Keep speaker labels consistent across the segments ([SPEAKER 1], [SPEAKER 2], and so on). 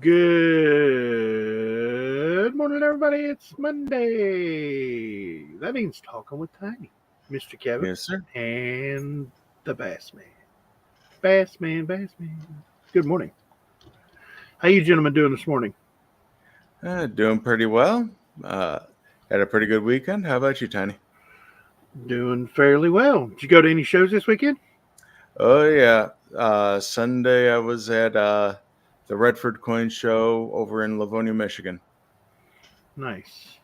[SPEAKER 1] Good morning, everybody. It's Monday. That means talking with Tiny, Mr. Kevin,
[SPEAKER 2] Yes, sir.
[SPEAKER 1] and the Bass Man. Bass Man, Bass Man. Good morning. How you gentlemen doing this morning?
[SPEAKER 2] Doing pretty well. Had a pretty good weekend. How about you, Tiny?
[SPEAKER 1] Doing fairly well. Did you go to any shows this weekend?
[SPEAKER 2] Oh, yeah. Sunday I was at the Redford Coin Show over in Livonia, Michigan.
[SPEAKER 1] Nice.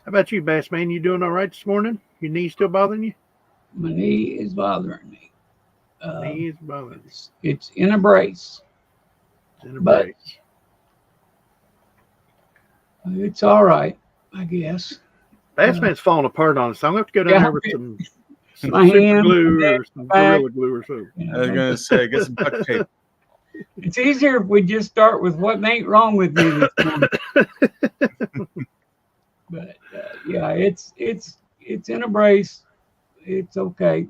[SPEAKER 1] How about you, Bass Man? You doing all right this morning? Your knee still bothering you?
[SPEAKER 3] My knee is bothering me.
[SPEAKER 1] Knee is bothering you.
[SPEAKER 3] It's in a brace.
[SPEAKER 1] It's in a
[SPEAKER 3] But-
[SPEAKER 1] brace.
[SPEAKER 3] It's all right, I guess.
[SPEAKER 1] Bass Man's falling apart on us. So I'm going to have to go down
[SPEAKER 3] Yeah.
[SPEAKER 1] there with some
[SPEAKER 3] My
[SPEAKER 1] super
[SPEAKER 3] hand,
[SPEAKER 1] glue
[SPEAKER 3] my
[SPEAKER 1] or some Gorilla Glue or something.
[SPEAKER 3] You
[SPEAKER 2] I was
[SPEAKER 3] know,
[SPEAKER 2] going to say, get some duct tape.
[SPEAKER 3] it's easier if we just start with what ain't wrong with me this morning. But yeah, it's in a brace. It's okay.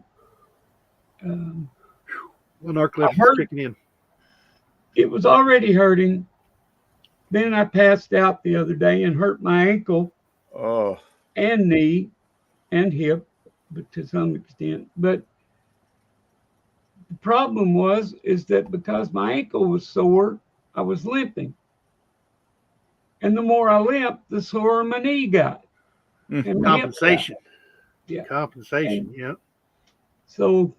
[SPEAKER 1] Well, narcolepsy
[SPEAKER 3] I
[SPEAKER 1] is
[SPEAKER 3] heard-
[SPEAKER 1] kicking in.
[SPEAKER 3] It was already hurting. Then I passed out the other day and hurt my ankle
[SPEAKER 2] Oh,
[SPEAKER 3] and knee and hip, but to some extent. But the problem is that because my ankle was sore, I was limping. And the more I limped, the sorer my knee got.
[SPEAKER 2] Mm.
[SPEAKER 3] And my hip got.
[SPEAKER 1] Compensation.
[SPEAKER 3] Yeah.
[SPEAKER 1] Compensation, yeah.
[SPEAKER 3] So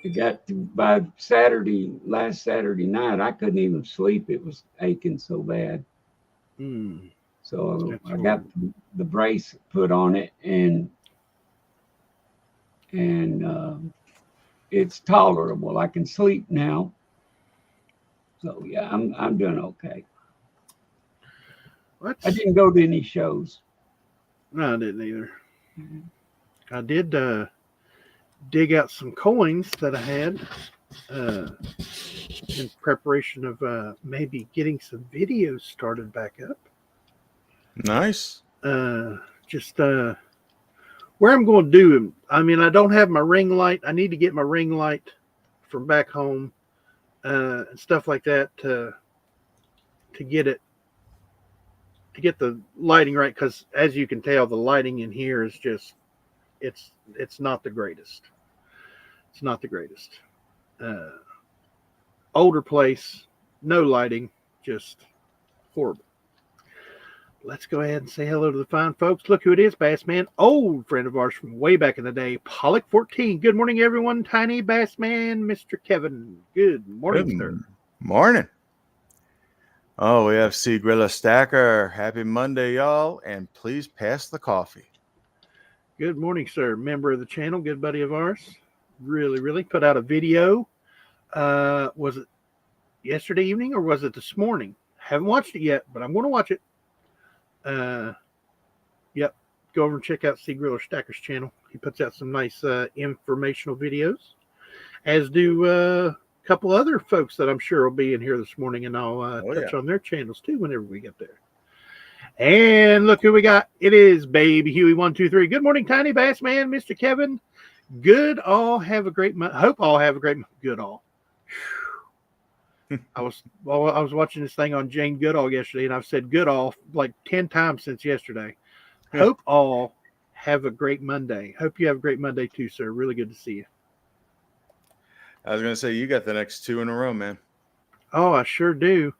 [SPEAKER 3] it got to by last Saturday night, I couldn't even sleep. It was aching so bad.
[SPEAKER 1] Mm.
[SPEAKER 3] So
[SPEAKER 1] That's
[SPEAKER 3] I got the brace put on it, and it's tolerable. I can sleep now. So yeah, I'm doing okay. I didn't go to any shows.
[SPEAKER 1] No, I didn't either.
[SPEAKER 3] Mhm.
[SPEAKER 1] I did dig out some coins that I had in preparation of maybe getting some videos started back up.
[SPEAKER 2] nice.
[SPEAKER 1] Just where I'm going to do. I mean, I don't have my ring light. I need to get my ring light from back home and stuff like that to get it to get the lighting right. Because as you can tell, the lighting in here is just it's not the greatest. It's not the greatest. Older place, no lighting, just horrible. Let's go ahead and say hello to the fine folks. Look who it is, Bass Man, old friend of ours from way back in the day, Pollock 14. Good morning, everyone. Tiny Bass Man, Mr. Kevin. Good morning, sir.
[SPEAKER 2] Morning. Oh, we have C. Grilla Stacker. Happy Monday, y'all. And please pass the coffee.
[SPEAKER 1] Good morning, sir. Member of the channel, good buddy of ours. Really put out a video. Was it yesterday evening or was it this morning? Haven't watched it yet, but I'm going to watch it. Yep. Go over and check out C. Griller Stacker's channel. He puts out some nice informational videos, as do a couple other folks that I'm sure will be in here this morning, and I'll touch on their channels too whenever we get there. And look who we got. It is Baby Huey 123. Good morning, Tiny Bass Man, Mr. Kevin. Good all. Have a great month. Hope all have a great month. Good all. I was watching this thing on Jane Goodall yesterday, and I've said good all like 10 times since yesterday. Hope all have a great Monday. Hope you have a great Monday too, sir. Really good to see you.
[SPEAKER 2] I was going to say, you got the next 2 in a row, man.
[SPEAKER 1] Oh, I sure do.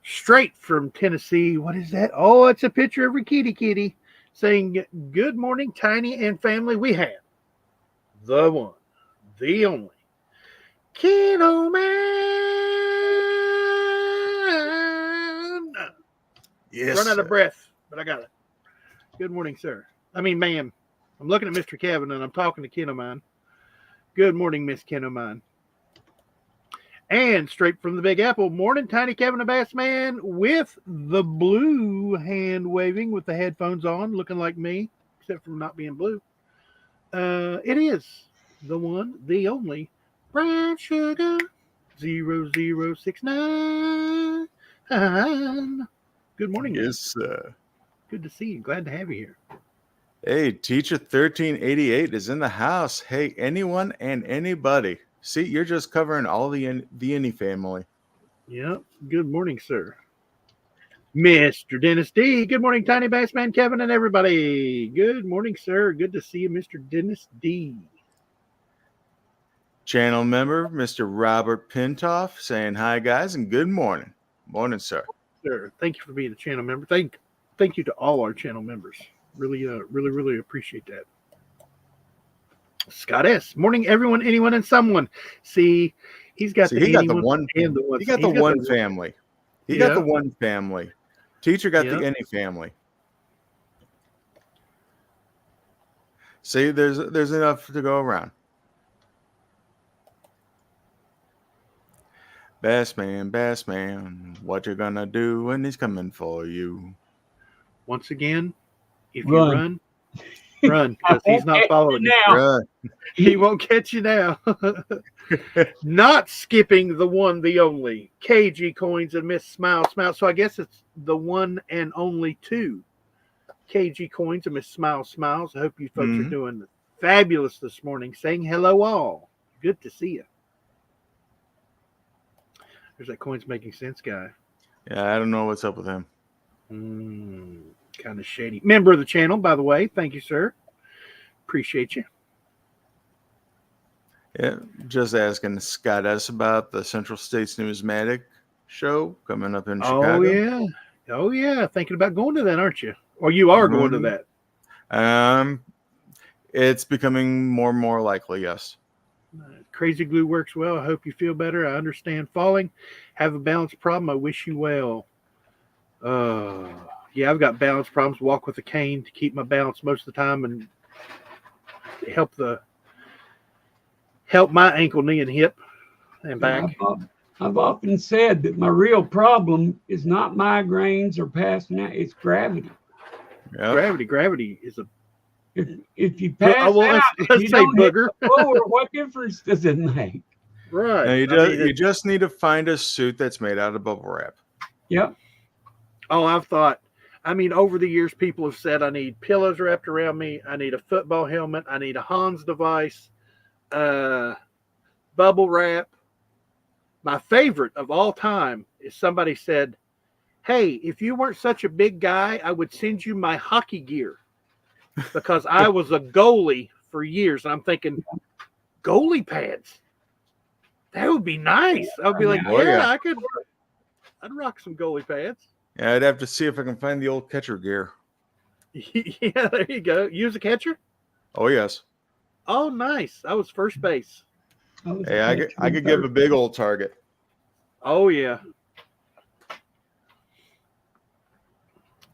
[SPEAKER 1] Straight from Tennessee. What is that? Oh, it's a picture of a kitty saying, good morning, Tiny and family. We have the one, the only, Kiddo Man.
[SPEAKER 2] Yes.
[SPEAKER 1] Run out of breath, but I got it. Good morning, sir. I mean, ma'am. I'm looking at Mr. Kevin, and I'm talking to Kiddo Man. Good morning, Miss Kiddo Man. And straight from the Big Apple, morning, Tiny Kevin and Bass Man with the blue hand waving with the headphones on, looking like me, except for not being blue. It is the one, the only, Brown Sugar 0069. Good morning.
[SPEAKER 2] Yes, sir.
[SPEAKER 1] Good to see you. Glad to have you here.
[SPEAKER 2] Hey, Teacher 1388 is in the house. Hey, anyone and anybody. See, you're just covering all the Innie family.
[SPEAKER 1] Yep. Good morning, sir. Mr. Dennis D. Good morning, Tiny Bass Man Kevin and everybody. Good morning, sir. Good to see you, Mr. Dennis D.
[SPEAKER 2] Channel member, Mr. Robert Pintoff, saying hi, guys, and good morning. Morning, sir.
[SPEAKER 1] Sir, thank you for being a channel member. Thank you to all our channel members. Really appreciate that. Scott S. Morning, everyone, anyone, and someone. See, he got the one and the one.
[SPEAKER 2] He got the one family. He got the one family. Teacher got the any family. See, there's enough to go around. Bass man, what you gonna do when he's coming for you?
[SPEAKER 1] Once again, if you run, because he's not following you.
[SPEAKER 2] Run.
[SPEAKER 1] He won't catch you now. Not skipping the one, the only KG Coins and Miss Smile. So I guess it's the one and only two KG Coins and Miss Smiles. I hope you folks are doing fabulous this morning. Saying hello all. Good to see you. There's that Coins Making Sense guy.
[SPEAKER 2] Yeah, I don't know what's up with him.
[SPEAKER 1] Kind of shady. Member of the channel, by the way. Thank you, sir. Appreciate you.
[SPEAKER 2] Yeah, just asking Scott S. about the Central States Newsmatic show coming up in Chicago.
[SPEAKER 1] Oh, yeah. Thinking about going to that, aren't you? Or you are going to that?
[SPEAKER 2] It's becoming more and more likely, yes.
[SPEAKER 1] Crazy glue works well. I hope you feel better. I understand falling. Have a balance problem. I wish you well. Yeah, I've got balance problems. Walk with a cane to keep my balance most of the time and help my ankle, knee, and hip and back.
[SPEAKER 3] I've often said that my real problem is not migraines or passing out; it's gravity.
[SPEAKER 2] Yep.
[SPEAKER 1] Gravity is a.
[SPEAKER 3] If you pass out,
[SPEAKER 1] let's say booger.
[SPEAKER 3] What difference does it make?
[SPEAKER 1] Right.
[SPEAKER 2] Now you just need to find a suit that's made out of bubble wrap.
[SPEAKER 3] Yep.
[SPEAKER 1] Oh, I've thought. I mean, over the years, people have said I need pillows wrapped around me. I need a football helmet. I need a Hans device. Bubble wrap. My favorite of all time is somebody said, "Hey, if you weren't such a big guy, I would send you my hockey gear because I was a goalie for years." And I'm thinking, goalie pads. That would be nice. I'd be like, I'd rock some goalie pads.
[SPEAKER 2] Yeah, I'd have to see if I can find the old catcher gear.
[SPEAKER 1] Yeah, there you go. Use a catcher?
[SPEAKER 2] Oh, yes.
[SPEAKER 1] Oh, nice. I was first base.
[SPEAKER 2] Hey, I could give a big old target.
[SPEAKER 1] Oh, yeah.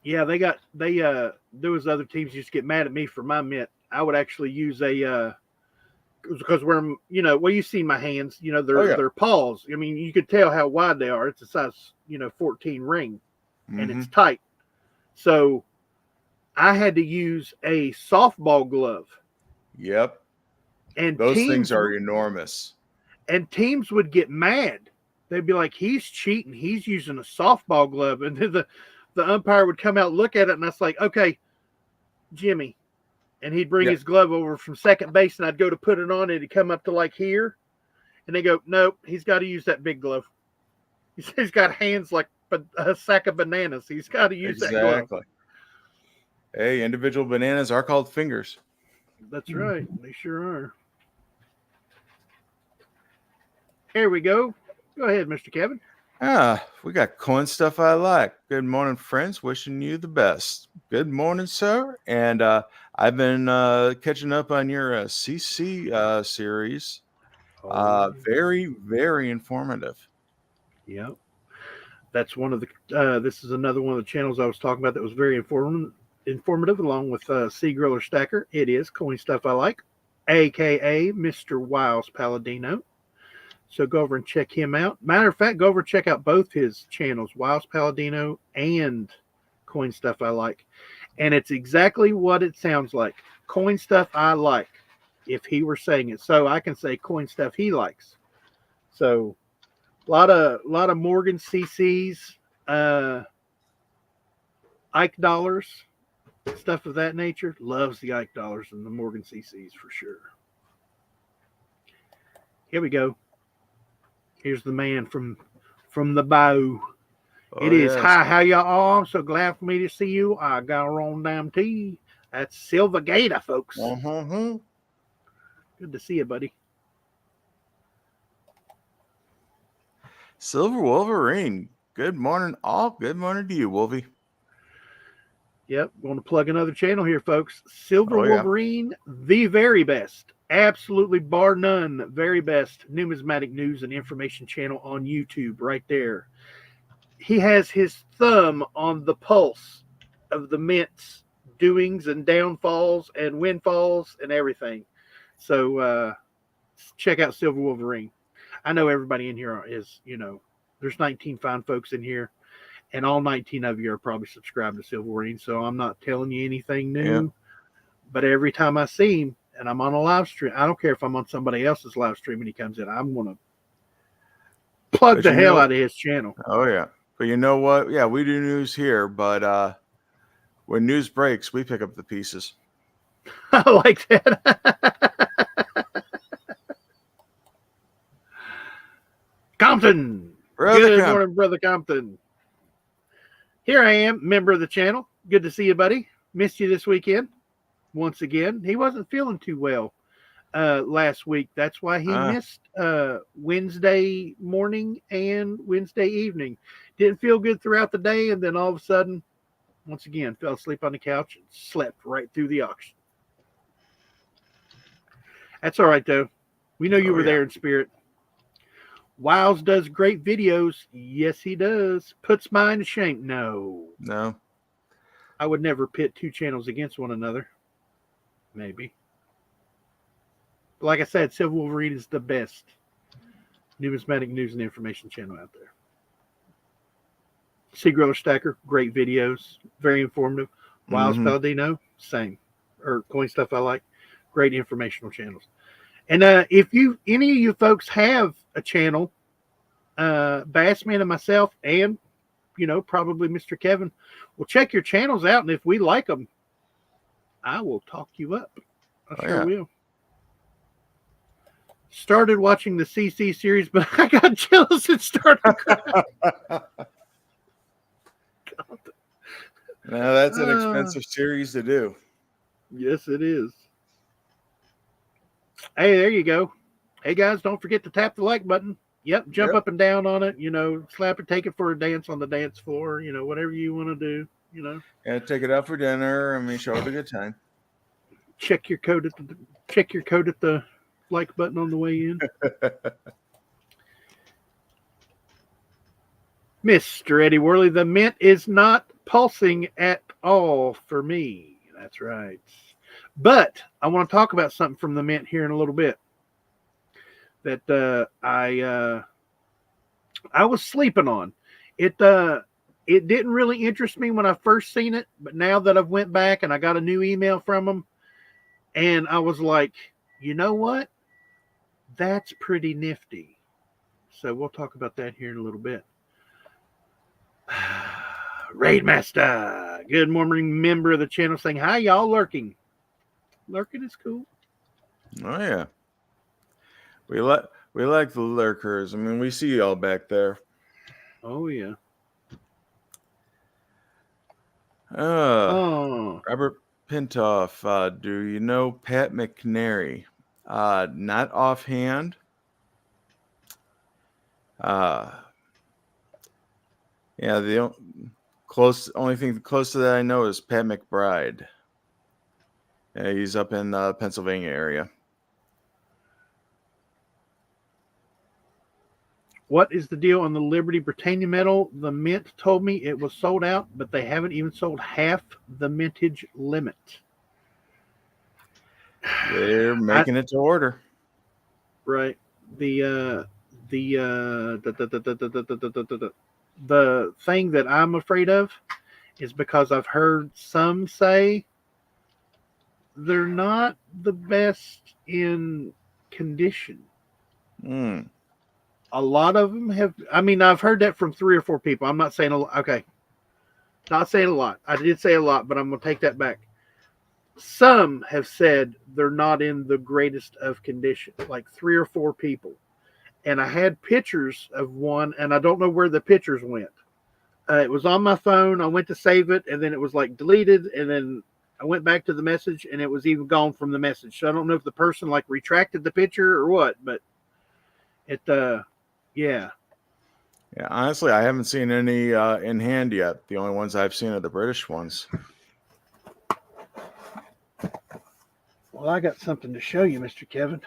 [SPEAKER 1] Yeah, there was other teams used to get mad at me for my mitt. I would actually use because you've seen my hands, they're paws. I mean, you could tell how wide they are. It's a size, 14 ring. And it's tight. So I had to use a softball glove.
[SPEAKER 2] Yep.
[SPEAKER 1] And
[SPEAKER 2] those things are enormous.
[SPEAKER 1] And teams would get mad. They'd be like, he's cheating. He's using a softball glove. And then the umpire would come out, look at it, and I was like, okay, Jimmy. And he'd bring his glove over from second base, and I'd go to put it on, and he'd come up to like here. And they go, nope, he's got to use that big glove. He's got hands like a sack of bananas. He's got to use that glove. Exactly.
[SPEAKER 2] Hey, individual bananas are called fingers.
[SPEAKER 1] That's right. They sure are. Here we go. Go ahead, Mr. Kevin.
[SPEAKER 2] We got coin stuff I like. Good morning, friends. Wishing you the best. Good morning, sir. And I've been catching up on your CC series. Very, very informative.
[SPEAKER 1] Yep. That's one of the. This is another one of the channels I was talking about that was very informative, along with C Griller Stacker. It is Coin Stuff I Like, aka Mr. Wiles Palladino. So go over and check him out. Matter of fact, go over and check out both his channels, Wiles Palladino and Coin Stuff I Like. And it's exactly what it sounds like. Coin Stuff I Like, if he were saying it. So I can say Coin Stuff he likes. So a lot of Morgan CCs, Ike dollars, stuff of that nature. Loves the Ike dollars and the Morgan CCs for sure. Here we go. Here's the man from from the bow.
[SPEAKER 2] Oh,
[SPEAKER 1] It is.
[SPEAKER 2] yes.
[SPEAKER 1] Hi, how y'all are? I'm so glad for me to see you. I got her on damn tea. That's Silver Gator, folks.
[SPEAKER 2] Uh-huh.
[SPEAKER 1] Good to see you, buddy.
[SPEAKER 2] Silver Wolverine. Good morning, all. Good morning to you, Wolvie.
[SPEAKER 1] Yep, going to plug another channel here, folks. Silver
[SPEAKER 2] Oh, yeah.
[SPEAKER 1] Wolverine, the very best, absolutely bar none, very best numismatic news and information channel on YouTube right there. He has his thumb on the pulse of the Mint's doings and downfalls and windfalls and everything. So check out Silver Wolverine. I know everybody in here is, there's 19 fine folks in here. And all 19 of you are probably subscribed to Silver Wolverine, so I'm not telling you anything new.
[SPEAKER 2] Yeah.
[SPEAKER 1] But every time I see him and I'm on a live stream, I don't care if I'm on somebody else's live stream and he comes in, I'm going to plug the hell out of his channel.
[SPEAKER 2] Oh, yeah. But you know what? Yeah, we do news here, but when news breaks, we pick up the pieces.
[SPEAKER 1] I like that. Compton. Good morning, Brother Compton. Here I am, member of the channel. Good to see you, buddy. Missed you this weekend. Once again, he wasn't feeling too well last week. That's why he missed Wednesday morning and Wednesday evening. Didn't feel good throughout the day, and then all of a sudden, once again, fell asleep on the couch and slept right through the auction. That's all right, though. We know you were there in spirit. Wiles does great videos. Yes, he does. Puts mine to shame. No. I would never pit two channels against one another. Maybe. But like I said, Silver Wolverine is the best numismatic news and information channel out there. Sea Griller Stacker, great videos. Very informative. Wiles Palladino, same. Or Coin Stuff I Like. Great informational channels. And if any of you folks have a channel, Bassman and myself, and probably Mr. Kevin, will check your channels out, and if we like them, I will talk you up. I sure will. Started watching the CC series, but I got jealous and started crying.
[SPEAKER 2] Now that's an expensive series to do.
[SPEAKER 1] Yes, it is. Hey, there you go. Hey, guys, don't forget to tap the like button. Yep, jump up and down on it. Slap it, take it for a dance on the dance floor. Whatever you want to do.
[SPEAKER 2] And take it out for dinner. Show it a good time.
[SPEAKER 1] Check your code at the like button on the way in. Mr. Eddie Worley, the Mint is not pulsing at all for me. That's right. But I want to talk about something from the Mint here in a little bit that I was sleeping on. It didn't really interest me when I first seen it, but now that I've went back and I got a new email from them, and I was like, you know what? That's pretty nifty. So we'll talk about that here in a little bit. Raidmaster, good morning, member of the channel, saying hi, y'all. Lurking is cool.
[SPEAKER 2] Oh yeah, we like the lurkers. We see y'all back there.
[SPEAKER 1] Oh yeah.
[SPEAKER 2] Robert Pintoff, do you know Pat McNary? Not offhand. Yeah, the only thing close to that I know is Pat McBride. Yeah, he's up in the Pennsylvania area.
[SPEAKER 1] What is the deal on the Liberty Britannia medal? The Mint told me it was sold out, but they haven't even sold half the mintage limit.
[SPEAKER 2] They're making it to order.
[SPEAKER 1] Right. The thing that I'm afraid of is because I've heard some say they're not the best in condition. A lot of them have. I've heard that from 3 or 4 people. I'm not saying a lot. Okay. Not saying a lot. I did say a lot, but I'm going to take that back. Some have said they're not in the greatest of condition, like 3 or 4 people. and I had pictures of one, and I don't know where the pictures went. It was on my phone. I went to save it, and then it was like deleted, and then I went back to the message, and it was even gone from the message. So I don't know if the person like retracted the picture or what, but it, yeah.
[SPEAKER 2] Yeah, honestly, I haven't seen any in hand yet. The only ones I've seen are the British ones.
[SPEAKER 1] Well, I got something to show you, Mr. Kevin.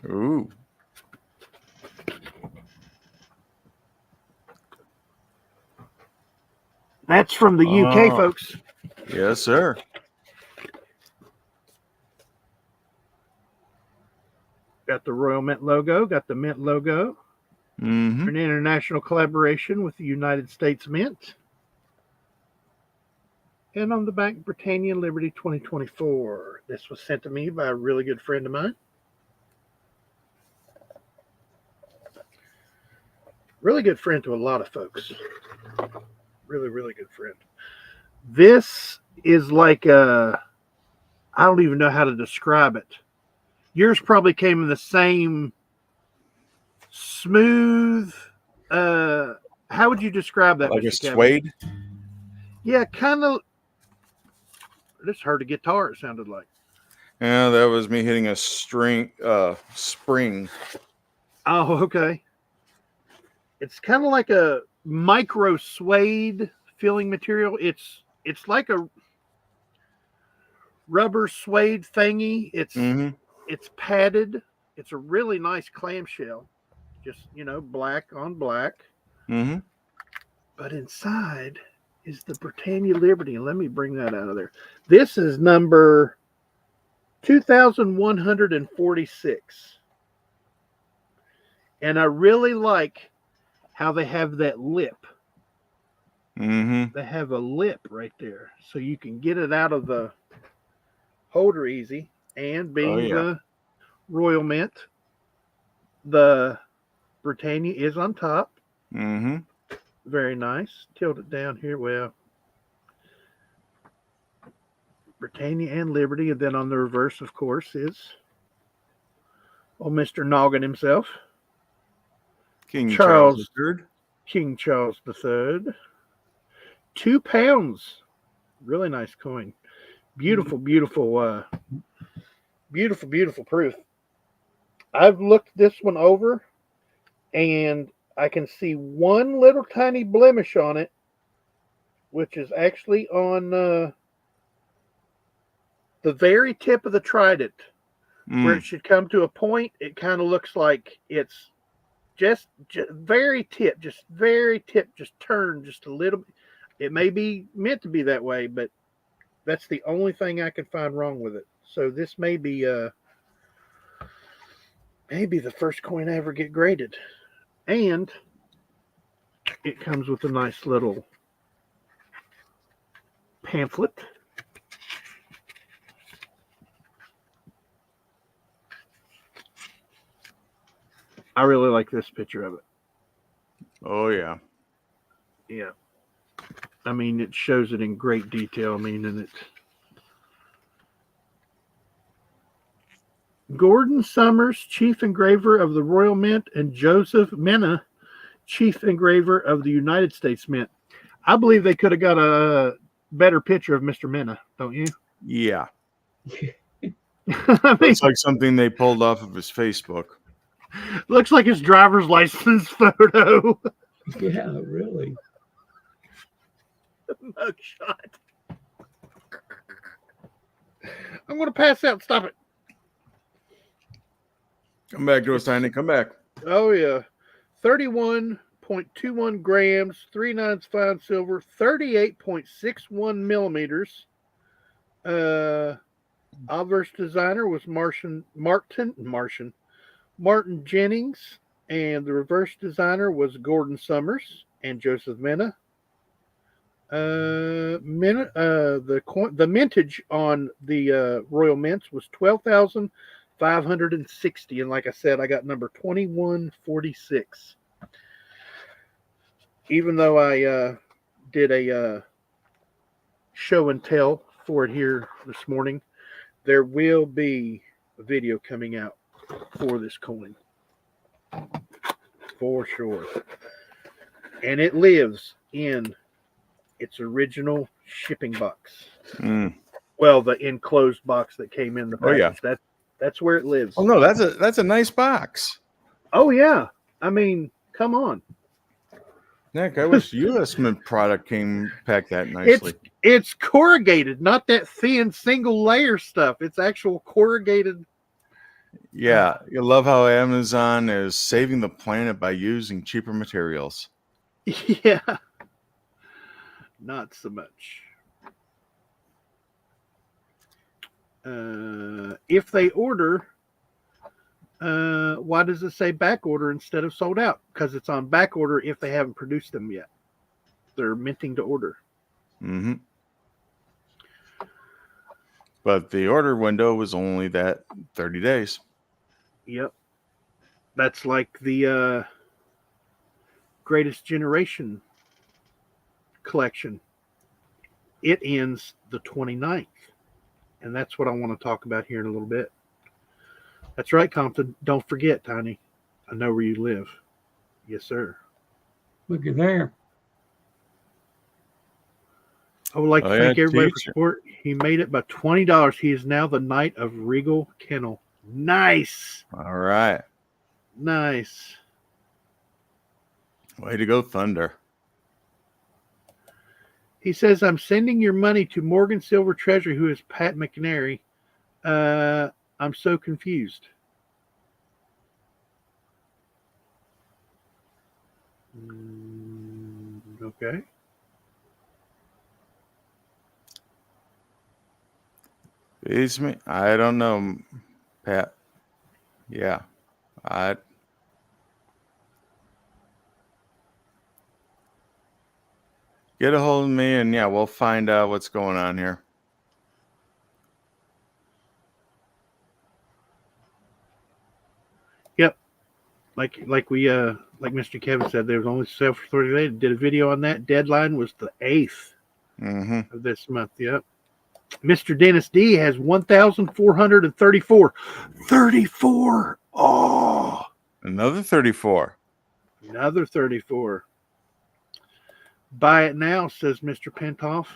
[SPEAKER 2] Ooh.
[SPEAKER 1] That's from the UK, folks.
[SPEAKER 2] Yes, sir.
[SPEAKER 1] Got the Royal Mint logo, got the Mint logo.
[SPEAKER 2] Mm-hmm.
[SPEAKER 1] An international collaboration with the United States Mint. And on the back, Britannia Liberty 2024. This was sent to me by a really good friend of mine. Really good friend to a lot of folks. Really, really good friend. This is like I don't even know how to describe it. Yours probably came in the same smooth. How would you describe that,
[SPEAKER 2] Like
[SPEAKER 1] Mr.
[SPEAKER 2] a
[SPEAKER 1] Kevin?
[SPEAKER 2] suede?
[SPEAKER 1] Yeah, kind of. Just heard a guitar, it sounded like.
[SPEAKER 2] Yeah, that was me hitting a spring.
[SPEAKER 1] Oh, okay. It's kind of like a micro suede feeling material. It's like a rubber suede thingy. It's padded. It's a really nice clamshell. Just, black on black.
[SPEAKER 2] Mm-hmm.
[SPEAKER 1] But inside is the Britannia Liberty. And let me bring that out of there. This is number 2146. And I really like how they have that lip.
[SPEAKER 2] Mm-hmm.
[SPEAKER 1] They have a lip right there. So you can get it out of the holder easy. And being the Royal Mint, the Britannia is on top.
[SPEAKER 2] Mm-hmm.
[SPEAKER 1] Very nice. Tilt it down here. Well, Britannia and Liberty. And then on the reverse, of course, is Mr. Noggin himself.
[SPEAKER 2] King Charles III.
[SPEAKER 1] King Charles III. 2 pounds. Really nice coin. Beautiful, beautiful, beautiful proof. I've looked this one over, and I can see one little tiny blemish on it, which is actually on the very tip of the trident, where it should come to a point. It kind of looks like it's just very tip, just turned just a little bit. It may be meant to be that way, but that's the only thing I can find wrong with it. So this may be the first coin I ever get graded. And it comes with a nice little pamphlet. I really like this picture of it.
[SPEAKER 2] Oh, yeah.
[SPEAKER 1] Yeah. I mean, it shows it in great detail. I mean, and it. Gordon Summers, Chief Engraver of the Royal Mint, and Joseph Mena, Chief Engraver of the United States Mint. I believe they could have got a better picture of Mr. Mena, don't you?
[SPEAKER 2] Yeah.
[SPEAKER 1] I mean,
[SPEAKER 2] it's like something they pulled off of his Facebook.
[SPEAKER 1] Looks like his driver's license photo.
[SPEAKER 3] Yeah, really.
[SPEAKER 1] Mugshot. I'm going to pass out. Stop it.
[SPEAKER 2] Come back to us, Tiny. Come back.
[SPEAKER 1] Oh, yeah. 31.21 grams, 3/9 fine silver, 38.61 millimeters. Obverse designer was Martin Jennings, and the reverse designer was Gordon Summers and Joseph Mena. The mintage on the Royal Mints was 12,560, and like I said, I got number 2146. Even though I did a show and tell for it here this morning, there will be a video coming out for this coin. For sure. And it lives in its original shipping box. Well, the enclosed box that came in the package.
[SPEAKER 2] Oh, yeah.
[SPEAKER 1] That's where it lives.
[SPEAKER 2] Oh no, that's a nice box.
[SPEAKER 1] Oh yeah. I mean, come on.
[SPEAKER 2] Nick, I wish U.S. Mint product came packed that nicely.
[SPEAKER 1] It's corrugated, not that thin single layer stuff. It's actual corrugated.
[SPEAKER 2] Yeah, you love how Amazon is saving the planet by using cheaper materials.
[SPEAKER 1] Yeah. Not so much. If they order, why does it say back order instead of sold out? Because it's on back order if they haven't produced them yet. They're minting to order.
[SPEAKER 2] Mm-hmm. But the order window was only that 30 days.
[SPEAKER 1] Yep. That's like the Greatest Generation collection. It ends the 29th. And that's what I want to talk about here in a little bit. That's right, Compton. Don't forget, Tiny. I know where you live. Yes, sir.
[SPEAKER 3] Look at there.
[SPEAKER 1] I would like to thank everybody for support. He made it by $20. He is now the Knight of Regal Kennel. Nice.
[SPEAKER 2] All right.
[SPEAKER 1] Nice.
[SPEAKER 2] Way to go, Thunder.
[SPEAKER 1] He says, I'm sending your money to Morgan Silver Treasury, who is Pat McNary. I'm so confused. Okay.
[SPEAKER 2] Excuse me. I don't know, Pat. Yeah. Get a hold of me and yeah, we'll find out what's going on here.
[SPEAKER 1] Yep. Like Mr. Kevin said, there was only sale for 30 days. Did a video on that. Deadline was the 8th of this month. Yep. Mr. Dennis D has 1,434. 34. Oh.
[SPEAKER 2] Another 34.
[SPEAKER 1] Another 34. Buy it now, says Mr. Pentoff.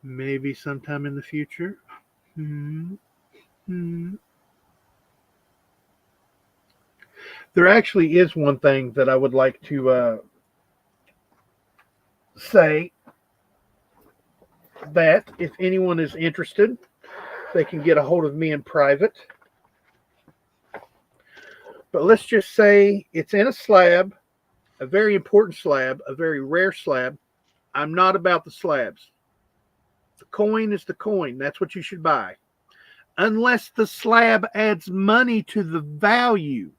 [SPEAKER 1] Maybe sometime in the future. There actually is one thing that I would like to say, that if anyone is interested, they can get a hold of me in private. But let's just say it's in a slab, a very important slab, a very rare slab. I'm not about the slabs. The coin is the coin. That's what you should buy. Unless the slab adds money to the value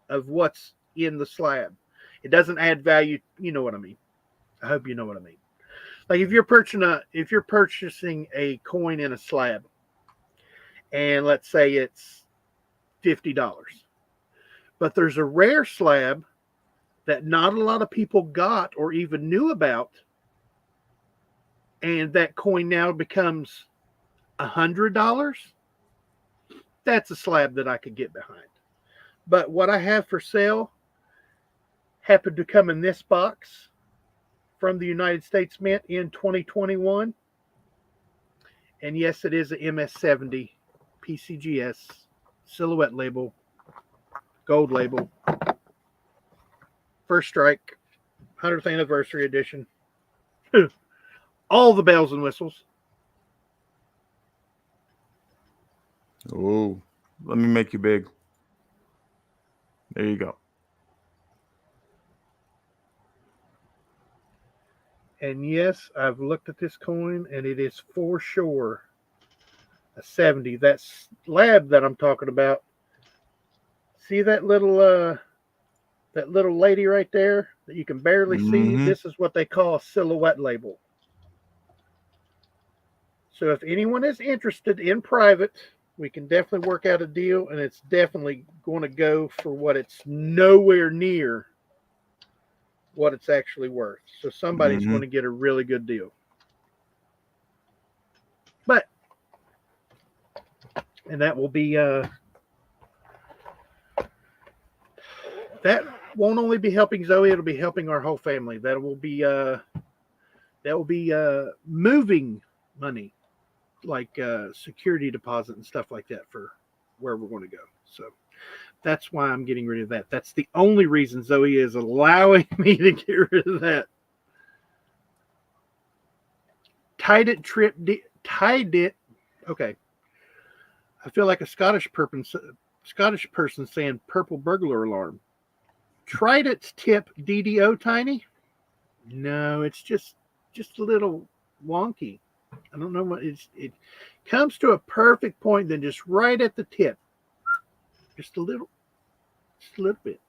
[SPEAKER 1] of what's in the slab. It doesn't add value. You know what I mean. I hope you know what I mean. Like if you're purchasing a coin in a slab, and let's say it's $50, but there's a rare slab that not a lot of people got or even knew about, and that coin now becomes $100. That's a slab that I could get behind. But what I have for sale happened to come in this box from the United States Mint in 2021. And yes, it is a MS-70 PCGS silhouette label, gold label, first strike, 100th anniversary edition. All the bells and whistles.
[SPEAKER 2] Oh, let me make you big. There you go.
[SPEAKER 1] And yes, I've looked at this coin, and it is for sure a 70. That slab that I'm talking about. See that little lady right there that you can barely see? This is what they call a silhouette label. So if anyone is interested in private, we can definitely work out a deal, and it's definitely going to go for what it's nowhere near what it's actually worth. So somebody's
[SPEAKER 2] Mhm.
[SPEAKER 1] going to get a really good deal. But, and that will be, that won't only be helping Zoey, it'll be helping our whole family. That will be moving money, like security deposit and stuff like that for where we're going to go. So that's why I'm getting rid of that. That's the only reason Zoey is allowing me to get rid of that. Tied it. Okay. I feel like a Scottish person saying purple burglar alarm. Tried its tip DDO tiny? No, it's just a little wonky. I don't know what it comes to a perfect point, then just right at the tip. Just a little bit.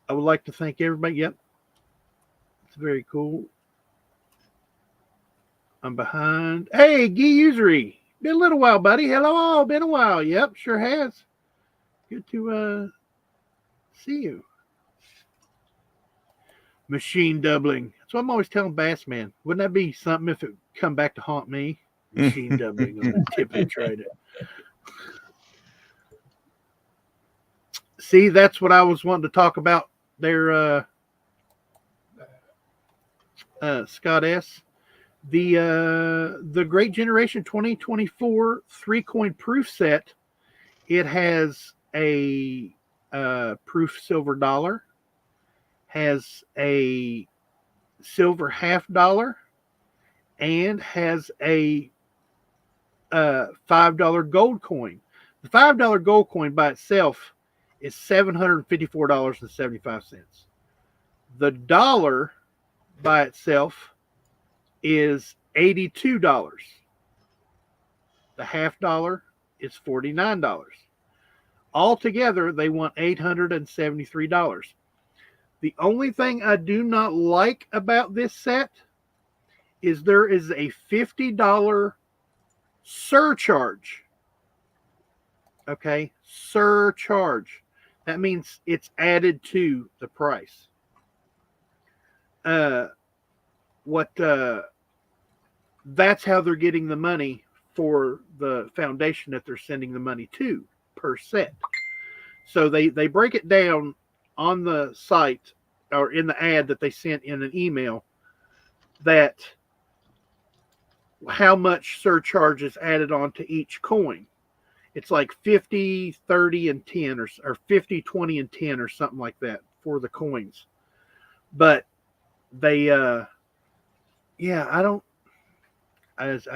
[SPEAKER 1] I would like to thank everybody. Yep. It's very cool. I'm behind. Hey, Guy Usury. Been a little while, buddy. Hello, been a while. Yep, sure has. Good to see you. Machine doubling. That's what I'm always telling Bassman. Wouldn't that be something if it come back to haunt me? Machine doubling on the tip of the trident. See, that's what I was wanting to talk about there, Scott S. The Great Generation 2024 3-coin proof set. It has a proof silver dollar, has a silver $50, and has a $5 gold coin. The $5 gold coin by itself is $754.75. The dollar by itself is $82. The $50 is $49. Altogether, they want $873. The only thing I do not like about this set is there is a $50 surcharge. Okay, surcharge. That means it's added to the price. That's how they're getting the money for the foundation that they're sending the money to per set. So they break it down on the site or in the ad that they sent in an email that how much surcharge is added on to each coin. It's like 50, 30, and 10 or 50, 20, and 10 or something like that for the coins. But they, I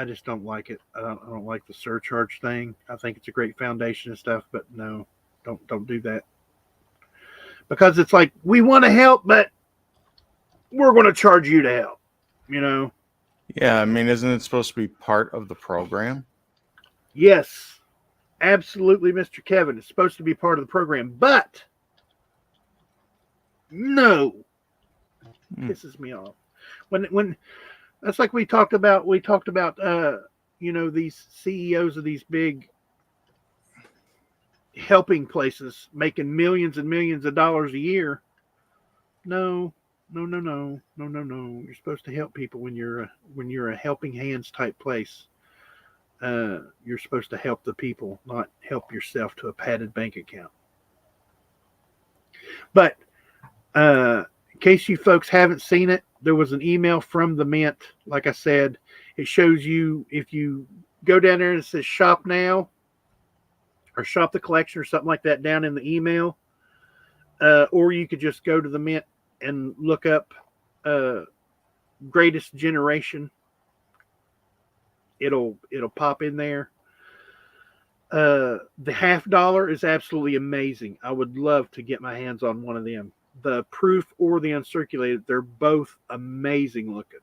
[SPEAKER 1] just don't like it. I don't like the surcharge thing. I think it's a great foundation and stuff, but no, don't do that. Because it's like, we want to help, but we're going to charge you to help, you know?
[SPEAKER 2] Yeah, I mean, isn't it supposed to be part of the program?
[SPEAKER 1] Yes, absolutely, Mr. Kevin. It's supposed to be part of the program, but no. Pisses me off. When that's like we talked about these CEOs of these big helping places making millions and millions of dollars a year. No. You're supposed to help people when you're a helping hands type place. You're supposed to help the people, not help yourself to a padded bank account. But in case you folks haven't seen it, there was an email from the Mint. Like I said, it shows you if you go down there and it says shop now or shop the collection or something like that down in the email. Or you could just go to the Mint and look up Greatest Generation. It'll pop in there. The $50 is absolutely amazing. I would love to get my hands on one of them. The proof or the uncirculated, they're both amazing looking.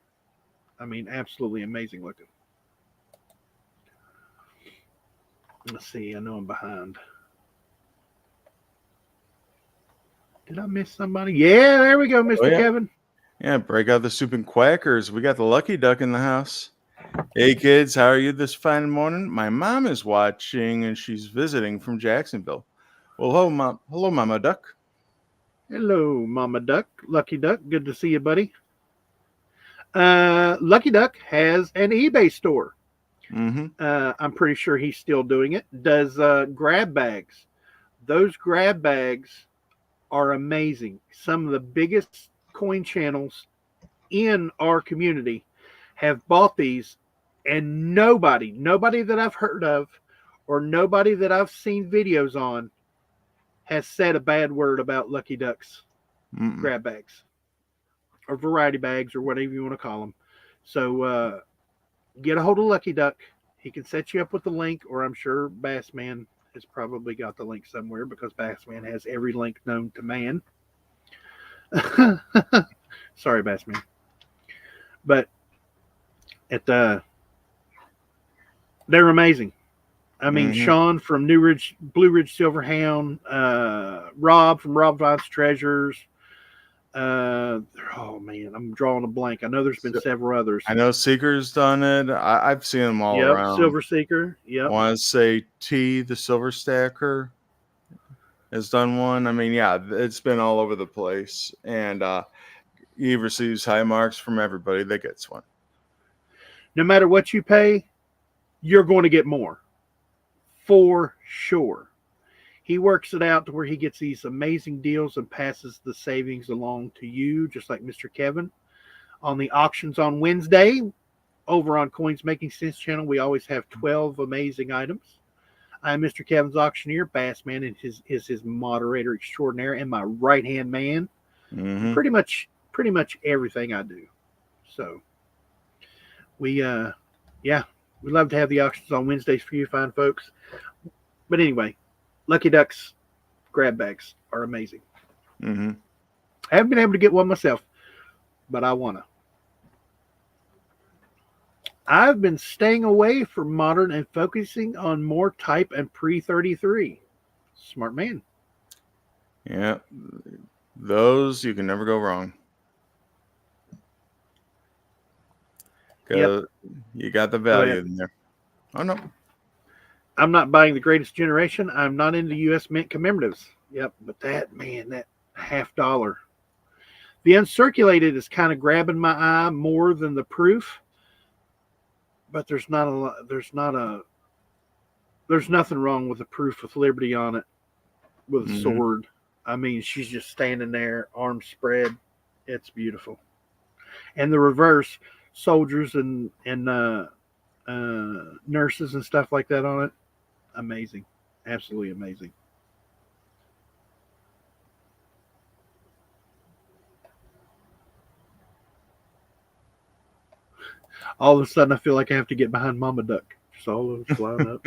[SPEAKER 1] I mean, absolutely amazing looking. Let's see. I know I'm behind. Did I miss somebody? Yeah, there we go, Mr. Kevin.
[SPEAKER 2] Yeah, break out the soup and quackers. We got the lucky duck in the house. Hey, kids, how are you this fine morning? My mom is watching, and she's visiting from Jacksonville. Well, hello, Mama Duck.
[SPEAKER 1] Hello, Mama Duck, Lucky Duck. Good to see you, buddy. Lucky Duck has an eBay store.
[SPEAKER 2] Mm-hmm.
[SPEAKER 1] I'm pretty sure he's still doing it. Does grab bags. Those grab bags are amazing. Some of the biggest coin channels in our community have bought these, and nobody that I've heard of or nobody that I've seen videos on has said a bad word about Lucky Duck's grab bags or variety bags or whatever you want to call them. So get a hold of Lucky Duck. He can set you up with the link, or I'm sure Bassman has probably got the link somewhere because Bassman has every link known to man. Sorry, Bassman. But they're amazing. I mean, Sean from Blue Ridge Silverhound, Rob from Rob Vine's Treasures. Oh man, I'm drawing a blank. I know there's been several others.
[SPEAKER 2] I know Seeker's done it. I've seen them all around.
[SPEAKER 1] Silver Seeker. Yep.
[SPEAKER 2] I want to say T, the Silver Stacker, has done one. I mean, yeah, it's been all over the place, and he receives high marks from everybody that gets one.
[SPEAKER 1] No matter what you pay, you're going to get more, for sure. He works it out to where he gets these amazing deals and passes the savings along to you, just like Mr. Kevin. On the auctions on Wednesday, over on Coins Making Sense channel, we always have 12 amazing items. I'm Mr. Kevin's auctioneer. Bassman is his moderator extraordinaire and my right-hand man. Pretty much everything I do. So we love to have the auctions on Wednesdays for you fine folks. But anyway, Lucky Duck's grab bags are amazing. I haven't been able to get one myself, but I want to. I've been staying away from modern and focusing on more type and pre-33. Smart man.
[SPEAKER 2] Yeah, those you can never go wrong. You got the value in there. Oh no.
[SPEAKER 1] I'm not buying the Greatest Generation. I'm not into U.S. Mint commemoratives. Yep, but that $50. The uncirculated is kind of grabbing my eye more than the proof. But there's nothing wrong with the proof with Liberty on it with a sword. I mean, she's just standing there, arms spread. It's beautiful. And the reverse, soldiers and nurses and stuff like that on it. Amazing. Absolutely amazing. All of a sudden, I feel like I have to get behind Mama Duck. Just all of us flying up.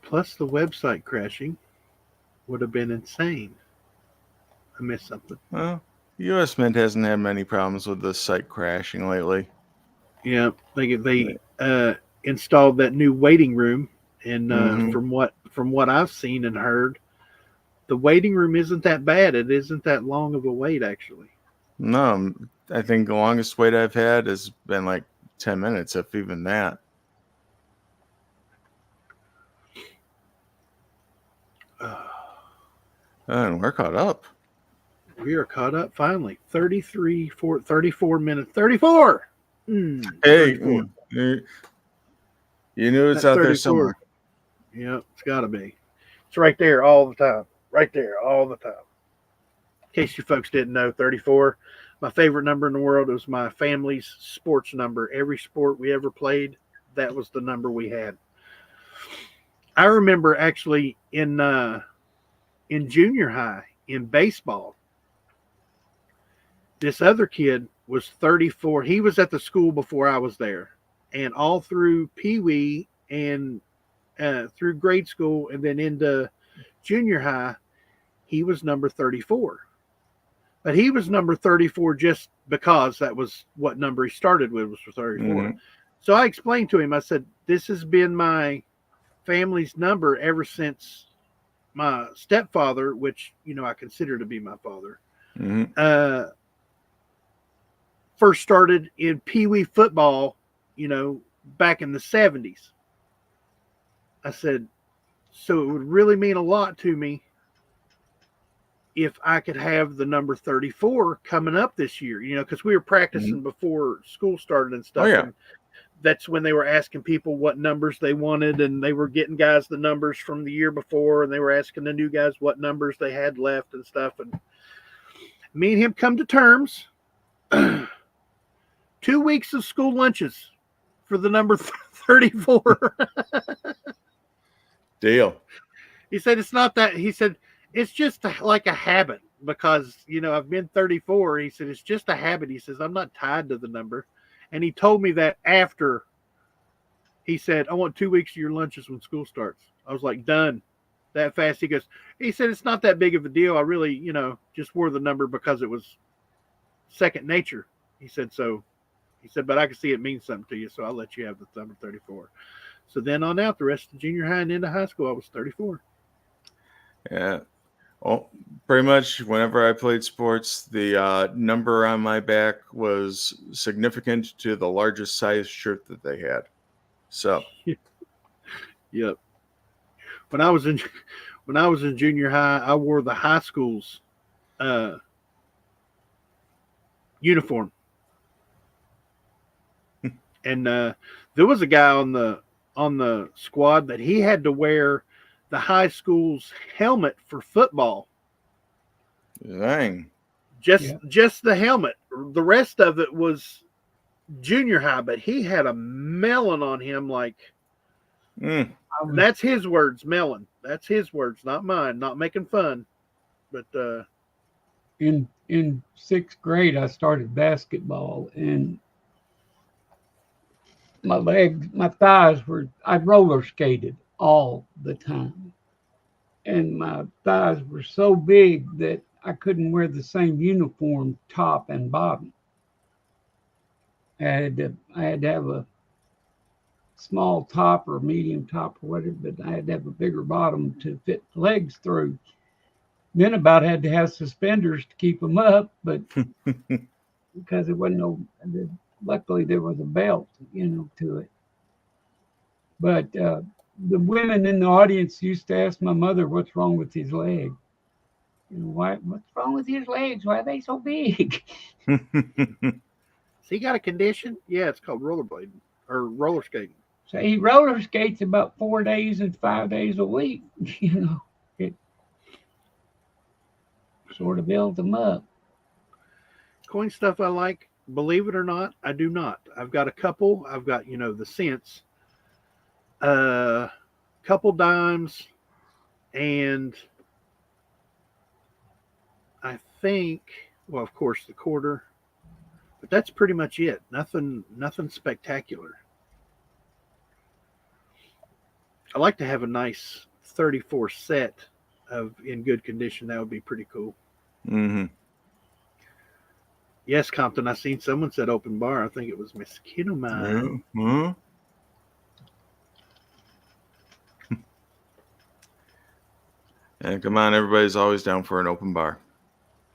[SPEAKER 1] Plus, the website crashing would have been insane. I missed something.
[SPEAKER 2] Well, U.S. Mint hasn't had many problems with the site crashing lately.
[SPEAKER 1] Yeah, they installed that new waiting room, and from what I've seen and heard, the waiting room isn't that bad. It isn't that long of a wait, actually.
[SPEAKER 2] No, I think the longest wait I've had has been like 10 minutes, if even that. And we're caught up.
[SPEAKER 1] We are caught up finally. 34 minutes. 34!
[SPEAKER 2] Hey,
[SPEAKER 1] 34.
[SPEAKER 2] You knew it's out there somewhere.
[SPEAKER 1] Yeah, it's got to be. It's right there all the time. Right there all the time. In case you folks didn't know, 34, my favorite number in the world. It was my family's sports number. Every sport we ever played, that was the number we had. I remember actually in junior high in baseball, this other kid was 34. He was at the school before I was there, and all through Pee Wee and through grade school and then into junior high, he was number 34. But he was number 34 just because that was what number he started with, was for 34. So I explained to him, I said, this has been my family's number ever since my stepfather, which, I consider to be my father, first started in Pee Wee football, back in the 70s. I said, so it would really mean a lot to me if I could have the number 34 coming up this year, because we were practicing before school started and stuff.
[SPEAKER 2] Oh, yeah.
[SPEAKER 1] And that's when they were asking people what numbers they wanted, and they were getting guys the numbers from the year before, and they were asking the new guys what numbers they had left and stuff. And me and him come to terms. 2 weeks of school lunches for the number 34.
[SPEAKER 2] Deal.
[SPEAKER 1] He said, it's not that. He said, it's just like a habit because, I've been 34. He said, it's just a habit. He says, I'm not tied to the number. And he told me that after he said, I want 2 weeks of your lunches when school starts. I was like, done that fast. He said, it's not that big of a deal. I really, just wore the number because it was second nature. He said, but I can see it means something to you. So I'll let you have the number 34. So then on out, the rest of junior high and into high school, I was 34.
[SPEAKER 2] Yeah. Well, pretty much whenever I played sports, the number on my back was significant to the largest size shirt that they had. So,
[SPEAKER 1] yep. When I was in junior high, I wore the high school's uniform, and there was a guy on the squad that he had to wear the high school's helmet for football.
[SPEAKER 2] Dang.
[SPEAKER 1] Just the helmet. The rest of it was junior high, but he had a melon on him like that's his words, melon. That's his words, not mine. Not making fun. But
[SPEAKER 3] in 6th grade I started basketball, and my thighs I roller skated all the time, and my thighs were so big that I couldn't wear the same uniform top and bottom. I had to have a small top or medium top or whatever, but I had to have a bigger bottom to fit legs through. Then about had to have suspenders to keep them up, but because there wasn't luckily there was a belt, to it. But the women in the audience used to ask my mother, "What's wrong with his leg? What's wrong with his legs? Why are they so big?"
[SPEAKER 1] Has he got a condition? Yeah, it's called rollerblading or roller skating.
[SPEAKER 3] So he roller skates about 4 days and 5 days a week. It sort of builds them up.
[SPEAKER 1] Coin stuff I like. Believe it or not, I do not. I've got a couple. I've got, the cents, couple dimes, and I think, well, of course, the quarter. But that's pretty much it. Nothing spectacular. I like to have a nice 34 set in good condition. That would be pretty cool.
[SPEAKER 2] Mm-hmm.
[SPEAKER 1] Yes, Compton. I seen someone said open bar. I think it was Miss Kiddomine.
[SPEAKER 2] Mm-hmm. And come on, everybody's always down for an open bar.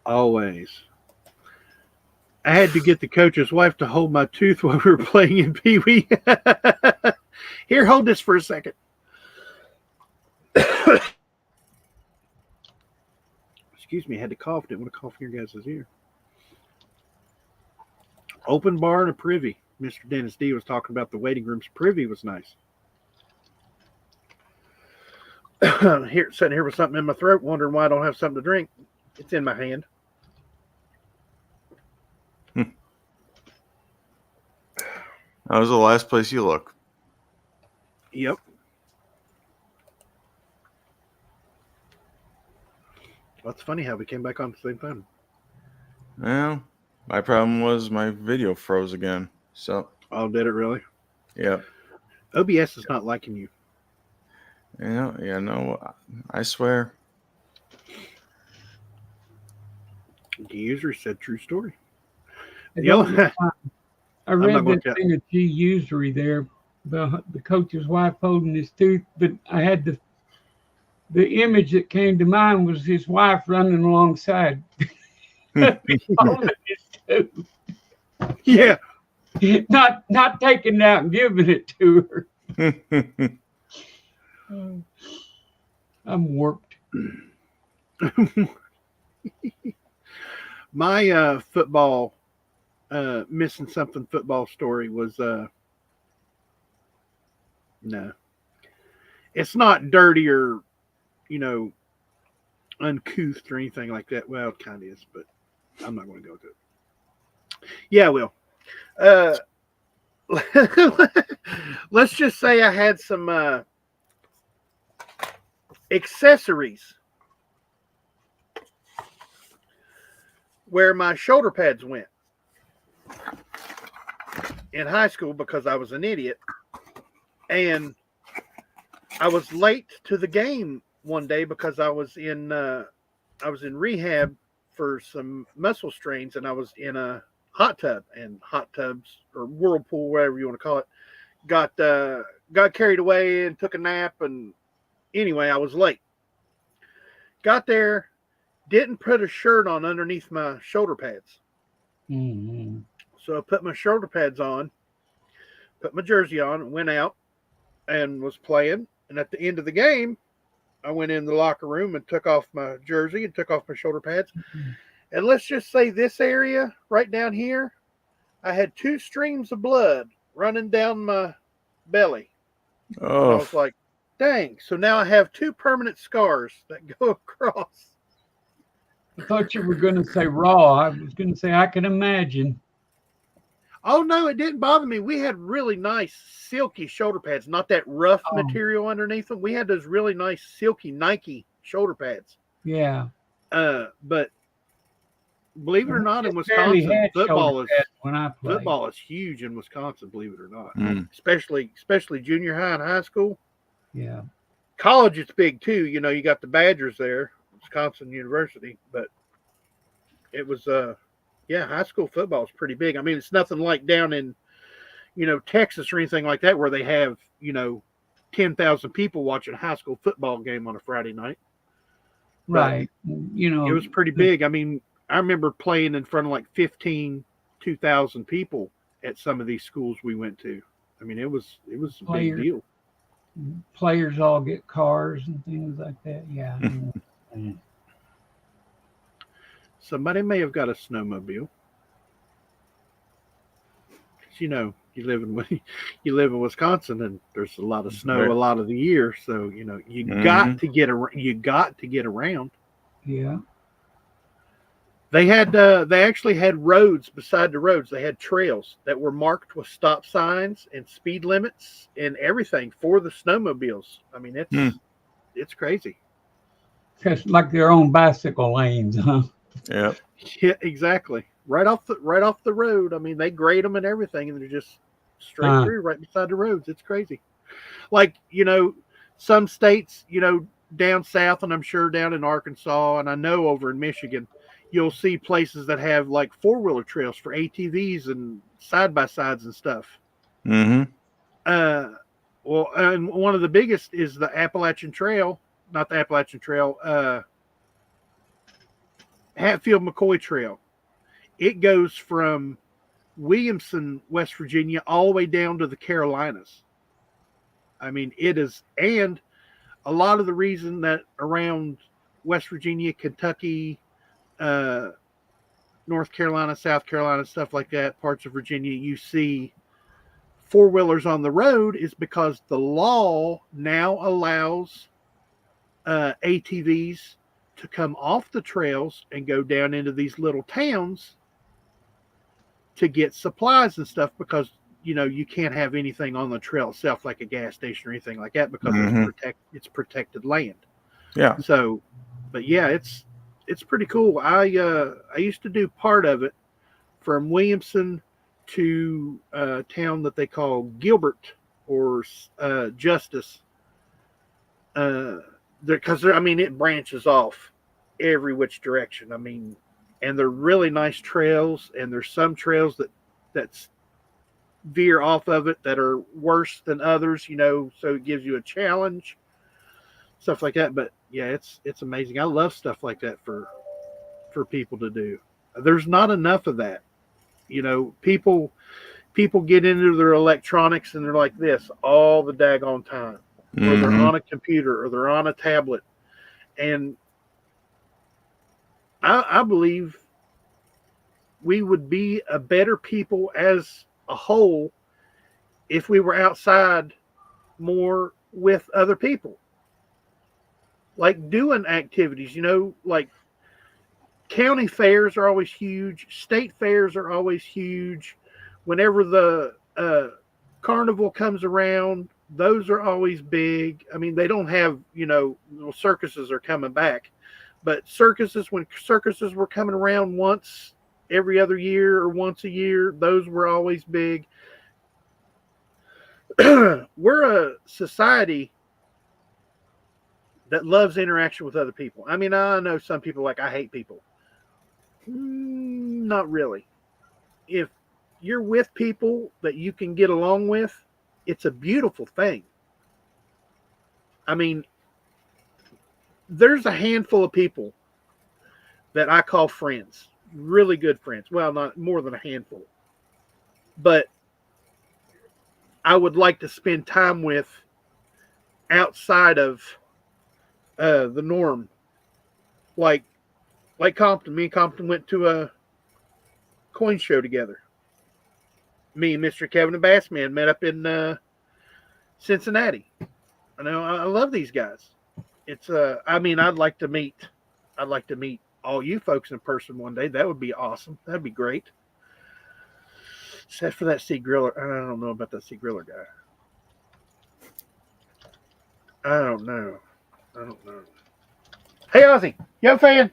[SPEAKER 1] Always. I had to get the coach's wife to hold my tooth while we were playing in Pee Wee. Here, hold this for a second. Excuse me, I had to cough. Didn't want to cough in your guys' ear. Open bar and a privy. Mr. Dennis D was talking about the waiting rooms. Privy was nice. Sitting here with something in my throat, wondering why I don't have something to drink. It's in my hand.
[SPEAKER 2] That was the last place you look.
[SPEAKER 1] Yep. Well, it's funny how we came back on at the same time.
[SPEAKER 2] Well, my problem was my video froze again. So.
[SPEAKER 1] Oh, did it really?
[SPEAKER 2] Yeah.
[SPEAKER 1] OBS is not liking you.
[SPEAKER 2] Yeah, no, I swear.
[SPEAKER 1] The user said true story.
[SPEAKER 3] I read that thing of G usury there, the coach's wife holding his tooth, but I had the image that came to mind was his wife running alongside. Holding his tooth.
[SPEAKER 1] Yeah.
[SPEAKER 3] Not taking it out and giving it to her. I'm warped.
[SPEAKER 1] My football missing something football story was no. It's not dirty or, you know, uncouth or anything like that. Well, it kind of is, but I'm not going to go to it. Yeah, I will. Let's just say I had some accessories where my shoulder pads went in high school because I was an idiot. And I was late to the game one day because I was in rehab for some muscle strains, and I was in a hot tub, and hot tubs or whirlpool, whatever you want to call it, got carried away and took a nap. And anyway, I was late. Got there, didn't put a shirt on underneath my shoulder pads.
[SPEAKER 3] Mm-hmm.
[SPEAKER 1] So I put my shoulder pads on, put my jersey on, and went out and was playing. And at the end of the game, I went in the locker room and took off my jersey and took off my shoulder pads. Mm-hmm. And let's just say this area right down here, I had 2 streams of blood running down my belly.
[SPEAKER 2] Oh.
[SPEAKER 1] And I was like, dang. So now I have 2 permanent scars that go across.
[SPEAKER 3] I thought you were going to say raw. I was going to say I can imagine.
[SPEAKER 1] Oh, no, it didn't bother me. We had really nice silky shoulder pads, not that rough material underneath them. We had those really nice silky Nike shoulder pads.
[SPEAKER 3] Yeah.
[SPEAKER 1] But believe it or not, in Wisconsin, football is huge in Wisconsin, believe it or not. Especially junior high and high school.
[SPEAKER 3] Yeah.
[SPEAKER 1] College, it's big too. You know, you got the Badgers there, Wisconsin University, but it was high school football is pretty big. I mean, it's nothing like down in, Texas or anything like that where they have, 10,000 people watching a high school football game on a Friday night.
[SPEAKER 3] Right.
[SPEAKER 1] It was pretty big. I mean, I remember playing in front of like 2,000 people at some of these schools we went to. I mean, it was a big deal.
[SPEAKER 3] Players all get cars and things like that. Yeah.
[SPEAKER 1] Somebody may have got a snowmobile. You live in Wisconsin, and there's a lot of snow a lot of the year. So you got to get around.
[SPEAKER 3] Yeah.
[SPEAKER 1] They actually had roads beside the roads. They had trails that were marked with stop signs and speed limits and everything for the snowmobiles. I mean, it's crazy.
[SPEAKER 3] It's like their own bicycle lanes, huh?
[SPEAKER 2] Yeah.
[SPEAKER 1] Yeah, exactly. Right off the road. I mean, they grade them and everything, and they're just straight through right beside the roads. It's crazy. Like, some states, down south, and I'm sure down in Arkansas, and I know over in Michigan, you'll see places that have like 4-wheeler trails for ATVs and side-by-sides and stuff.
[SPEAKER 2] Mm-hmm.
[SPEAKER 1] Well, and one of the biggest is the Appalachian Trail, not the Appalachian Trail, Hatfield-McCoy Trail. It goes from Williamson, West Virginia, all the way down to the Carolinas. I mean, it is, and a lot of the reason that around West Virginia, Kentucky, North Carolina, South Carolina, stuff like that, parts of Virginia, you see 4-wheelers on the road is because the law now allows ATVs to come off the trails and go down into these little towns to get supplies and stuff, because you can't have anything on the trail itself like a gas station or anything like that, because it's protected land.
[SPEAKER 2] Yeah.
[SPEAKER 1] So, but yeah, it's pretty cool. I used to do part of it from Williamson to a town that they call Gilbert or Justice, because it branches off every which direction. I mean, and they're really nice trails, and there's some trails that veer off of it that are worse than others, so it gives you a challenge, stuff like that. But yeah, it's amazing. I love stuff like that for people to do. There's not enough of that. People get into their electronics and they're like this all the daggone time. or they're on a computer, or they're on a tablet. And I believe we would be a better people as a whole if we were outside more with other people. Like doing activities, like county fairs are always huge. State fairs are always huge. Whenever the carnival comes around, those are always big. I mean, they don't have, circuses are coming back. But when circuses were coming around once every other year or once a year, those were always big. We're a society that loves interaction with other people. I mean, I know some people like, I hate people. Not really. If you're with people that you can get along with, it's a beautiful thing. I mean, there's a handful of people that I call friends, really good friends. Well, not more than a handful, but I would like to spend time with outside of the norm. Like Compton. Me and Compton went to a coin show together. Me and Mr. Kevin and Bassman met up in Cincinnati. I know I love these guys. It's I'd like to meet all you folks in person one day. That would be awesome. That'd be great. Except for that Sea Griller. I don't know about that Sea Griller guy. I don't know. Hey, Ozzy, you a fan?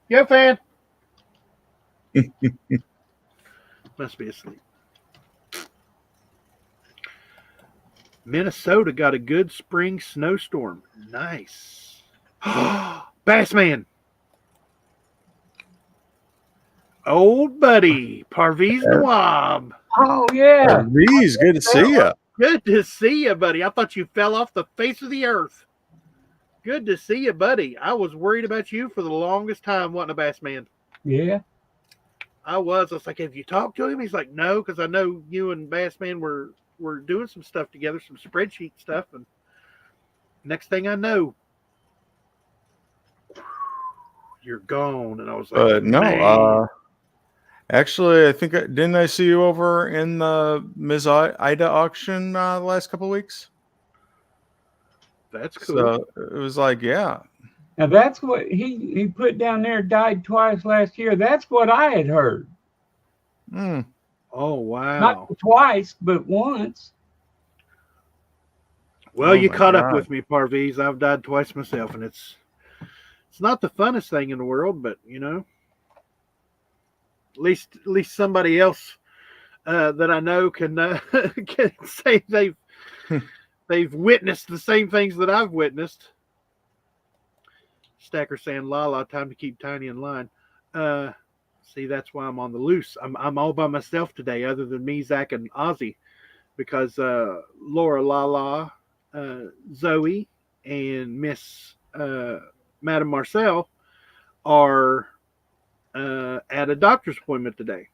[SPEAKER 1] You a fan? Must be asleep. Minnesota got a good spring snowstorm. Nice. Bassman. Old buddy, Parviz Nawab.
[SPEAKER 3] Oh, yeah.
[SPEAKER 2] Parviz, good to see you.
[SPEAKER 1] Good to see you, buddy. I thought you fell off the face of the earth. Good to see you, buddy. I was worried about you for the longest time, wasn't a Bassman?
[SPEAKER 3] Yeah.
[SPEAKER 1] I was like, have you talked to him? He's like, no, because I know you and Bassman were doing some stuff together, some spreadsheet stuff, and next thing I know, you're gone. And I was like,
[SPEAKER 2] no, actually, I think didn't I see you over in the Ms. Ida auction the last couple of weeks?
[SPEAKER 1] That's cool.
[SPEAKER 2] So it was like, yeah.
[SPEAKER 3] Now that's what he put down there. Died twice last year. That's what I had heard.
[SPEAKER 1] Oh, wow.
[SPEAKER 3] Not twice, but once.
[SPEAKER 1] Well, you caught up with me, Parviz. I've died twice myself, and it's not the funnest thing in the world, but at least somebody else that I know can say they've witnessed the same things that I've witnessed. Stacker saying, "La, time to keep Tiny in line." See, that's why I'm on the loose. I'm all by myself today, other than me, Zach, and Ozzy, because Laura, Lala, Zoey, and Miss Madam Marcel are at a doctor's appointment today.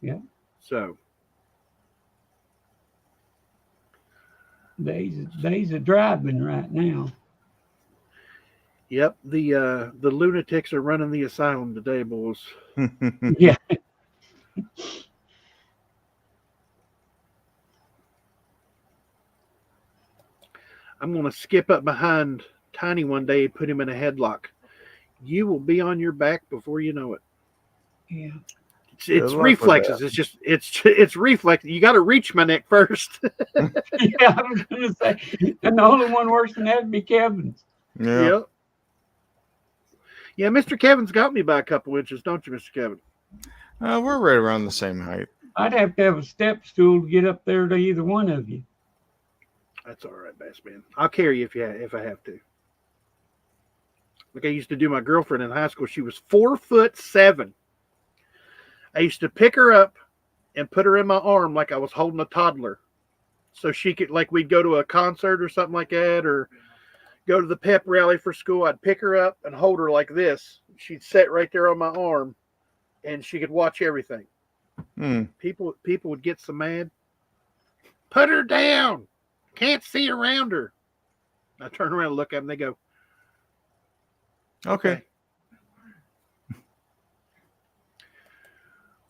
[SPEAKER 3] Yeah.
[SPEAKER 1] So
[SPEAKER 3] days of driving right now.
[SPEAKER 1] Yep, the lunatics are running the asylum today, boys.
[SPEAKER 3] Yeah.
[SPEAKER 1] I'm going to skip up behind Tiny one day and put him in a headlock. You will be on your back before you know it.
[SPEAKER 3] Yeah.
[SPEAKER 1] It's reflexes. It's reflex. You got to reach my neck first.
[SPEAKER 3] Yeah, I was going to say, and the only one worse than that would be Kevin's.
[SPEAKER 2] Yeah.
[SPEAKER 1] Yep. Yeah, Mr. Kevin's got me by a couple inches, don't you, Mr. Kevin?
[SPEAKER 2] We're right around the same height.
[SPEAKER 3] I'd have to have a step stool to get up there to either one of you.
[SPEAKER 1] That's all right, Bassman. I'll carry you if I have to. Like I used to do my girlfriend in high school. She was 4'7". I used to pick her up and put her in my arm like I was holding a toddler. So she could, like, we'd go to a concert or something like that, or go to the pep rally for school. I'd pick her up and hold her like this. She'd sit right there on my arm, and she could watch everything. People would get so mad. Put her down. Can't see around her. I turn around and look at them. They go,
[SPEAKER 2] Okay.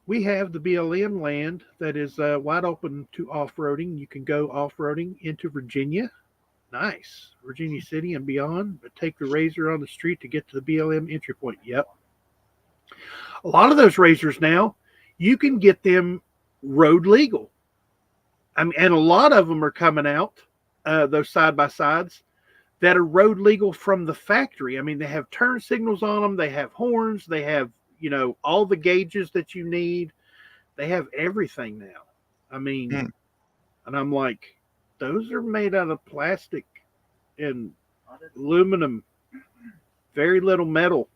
[SPEAKER 1] We have the BLM land that is wide open to off-roading. You can go off-roading into Virginia. Nice. Virginia City and beyond, but take the razor on the street to get to the BLM entry point. Yep. A lot of those razors now, you can get them road legal. I mean, and a lot of them are coming out, those side-by-sides, that are road legal from the factory. I mean, they have turn signals on them. They have horns. They have, all the gauges that you need. They have everything now. I mean, and I'm like, those are made out of plastic and aluminum, very little metal.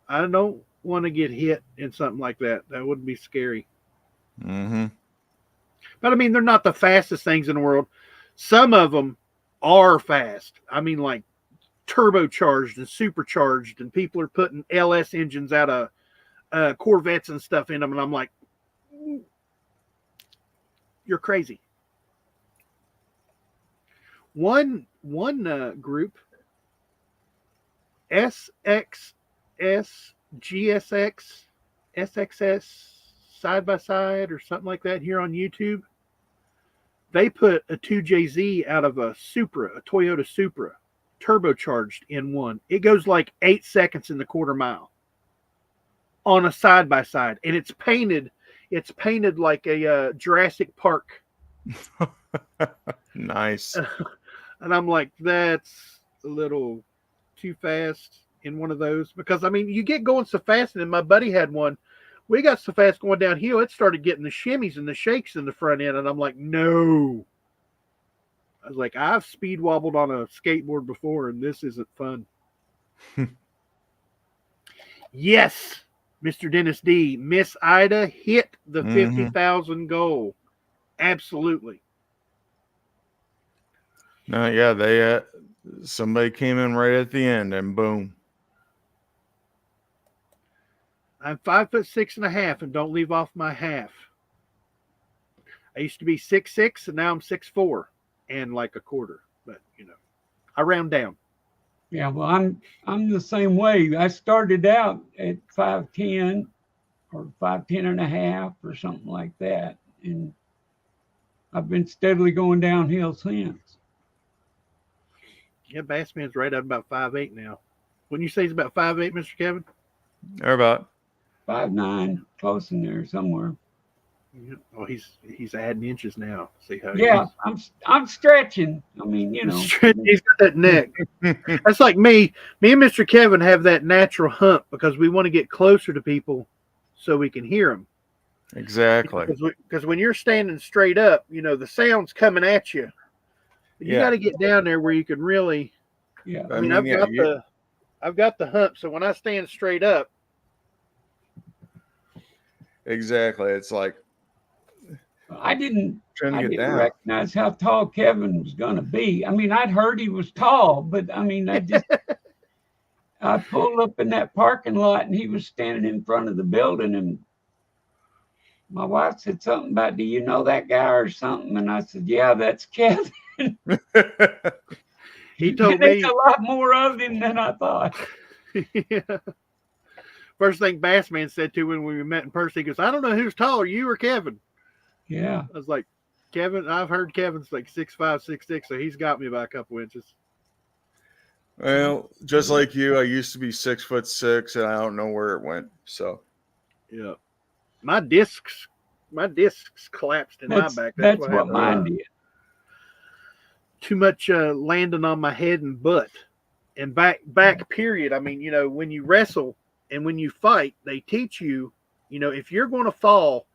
[SPEAKER 1] I don't want to get hit in something like that. That would be scary.
[SPEAKER 2] Mm-hmm.
[SPEAKER 1] But I mean, they're not the fastest things in the world. Some of them are fast. I mean, like turbocharged and supercharged, and people are putting LS engines out of Corvettes and stuff in them. And I'm like, you're crazy. One group, SXS, GSX, SXS, side by side or something like that here on YouTube. They put a 2JZ out of a Toyota Supra, turbocharged in one. It goes like 8 seconds in the quarter mile on a side by side, and it's painted like a Jurassic Park.
[SPEAKER 2] Nice.
[SPEAKER 1] And I'm like, that's a little too fast in one of those, because I mean, you get going so fast, and my buddy had one. We got so fast going downhill, it started getting the shimmies and the shakes in the front end, and I'm like, no. I was like, I've speed wobbled on a skateboard before, and this isn't fun. Yes, Mr. Dennis D. Miss Ida hit the 50,000 goal. Absolutely.
[SPEAKER 2] No, yeah, they somebody came in right at the end, and boom.
[SPEAKER 1] I'm 5'6.5" and don't leave off my half. I used to be 6'6", and now I'm 6'4" and like a quarter. But I round down.
[SPEAKER 3] Yeah, well, I'm the same way. I started out at 5'10" or 5'10.5" or something like that, and I've been steadily going downhill since.
[SPEAKER 1] Yeah, Bassman's right at about 5'8" now. Wouldn't you say he's about 5'8", Mr. Kevin?
[SPEAKER 2] Or about
[SPEAKER 3] 5'9", close in there somewhere.
[SPEAKER 1] Yeah. Oh, he's adding inches now. See how?
[SPEAKER 3] Yeah, I'm stretching. I mean,
[SPEAKER 1] He's got that neck. That's like me. Me and Mr. Kevin have that natural hump because we want to get closer to people so we can hear them.
[SPEAKER 2] exactly.
[SPEAKER 1] Because when you're standing straight up, the sound's coming at you. You got to get down there where you can really.
[SPEAKER 3] Yeah.
[SPEAKER 1] I mean, I've got the hump, so when I stand straight up.
[SPEAKER 2] Exactly. It's like
[SPEAKER 3] I didn't
[SPEAKER 2] down.
[SPEAKER 3] recognize how tall Kevin was going to be. I mean, I'd heard he was tall, but I mean, I pulled up in that parking lot, and he was standing in front of the building, and my wife said something about, "Do you know that guy or something?" And I said, "Yeah, that's Kevin."
[SPEAKER 1] He told
[SPEAKER 3] There's
[SPEAKER 1] me
[SPEAKER 3] a lot more of him than I thought.
[SPEAKER 1] Yeah. First thing Bassman said to when we met in person, he goes, "I don't know who's taller, you or Kevin."
[SPEAKER 3] Yeah.
[SPEAKER 1] I was like, Kevin, I've heard Kevin's like 6'5", 6'6", so he's got me by a couple inches.
[SPEAKER 2] Well, just like you, I used to be 6'6", and I don't know where it went. So,
[SPEAKER 1] yeah, my discs collapsed in my back.
[SPEAKER 3] That's what mine did.
[SPEAKER 1] Too much landing on my head and butt, and back period. I mean, when you wrestle and when you fight, they teach you, if you're going to fall,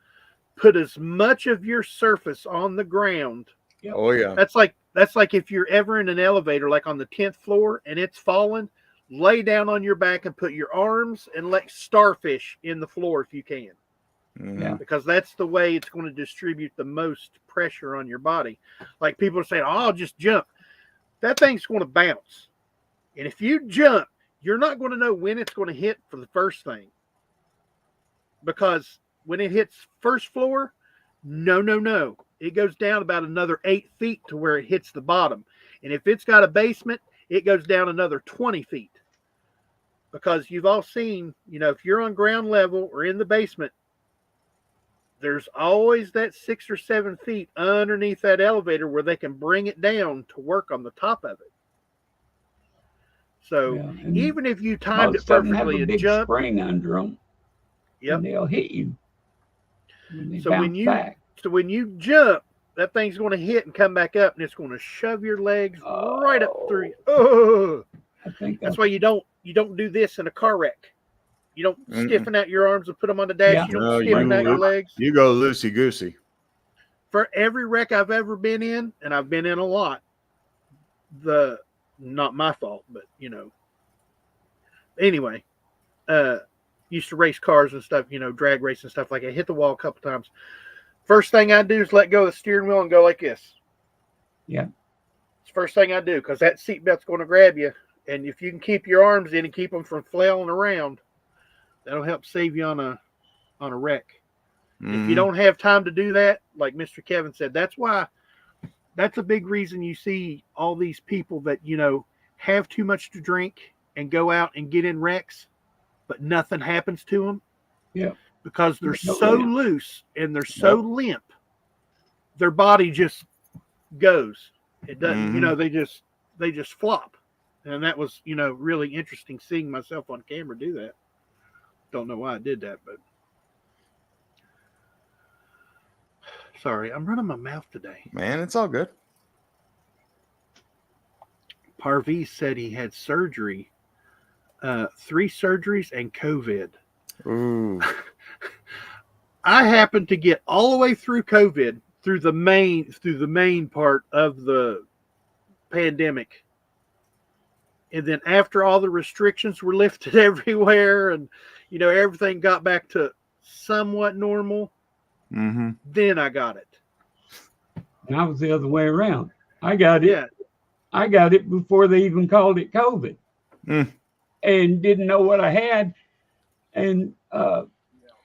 [SPEAKER 1] put as much of your surface on the ground.
[SPEAKER 3] Yep.
[SPEAKER 2] Oh yeah.
[SPEAKER 1] That's like if you're ever in an elevator, like on the 10th floor and it's falling, lay down on your back and put your arms and let starfish in the floor if you can.
[SPEAKER 3] Yeah.
[SPEAKER 1] Because that's the way it's going to distribute the most pressure on your body. Like people are saying, "Oh, I'll just jump." That thing's going to bounce. And if you jump, you're not going to know when it's going to hit for the first thing. Because when it hits first floor, no. it goes down about another 8 feet to where it hits the bottom. And if it's got a basement, it goes down another 20 feet. Because you've all seen, if you're on ground level or in the basement, there's always that 6 or 7 feet underneath that elevator where they can bring it down to work on the top of it. So even if you timed it perfectly
[SPEAKER 3] have a
[SPEAKER 1] and
[SPEAKER 3] big
[SPEAKER 1] jump,
[SPEAKER 3] spring under them, and they'll hit you when they bounce back.
[SPEAKER 1] So when you jump, that thing's going to hit and come back up, and it's going to shove your legs right up through. Oh,
[SPEAKER 3] I think
[SPEAKER 1] that's why you don't do this in a car wreck. You don't stiffen out your arms and put them on the dash.
[SPEAKER 3] Yeah.
[SPEAKER 1] You don't stiffen out your legs.
[SPEAKER 2] You go loosey goosey.
[SPEAKER 1] For every wreck I've ever been in, and I've been in a lot, not my fault, but anyway, used to race cars and stuff, drag race and stuff like that. Hit the wall a couple times. First thing I do is let go of the steering wheel and go like this.
[SPEAKER 3] Yeah.
[SPEAKER 1] It's the first thing I do, because that seatbelt's going to grab you. And if you can keep your arms in and keep them from flailing around, that'll help save you on a wreck. If you don't have time to do that, like Mr. Kevin said, that's a big reason you see all these people that, have too much to drink and go out and get in wrecks, but nothing happens to them.
[SPEAKER 3] Yeah.
[SPEAKER 1] Because they're so loose and they're so limp, their body just goes. It doesn't, they just flop. And that was, really interesting seeing myself on camera do that. Don't know why I did that, but sorry, I'm running my mouth today.
[SPEAKER 2] Man, it's all good.
[SPEAKER 1] Parviz said he had surgery, 3 surgeries and COVID.
[SPEAKER 2] Ooh.
[SPEAKER 1] I happened to get all the way through COVID, through the main part of the pandemic. And then after all the restrictions were lifted everywhere and, everything got back to somewhat normal, then I got it.
[SPEAKER 3] And I was the other way around. I got it.
[SPEAKER 1] Yeah.
[SPEAKER 3] I got it before they even called it COVID, and didn't know what I had. And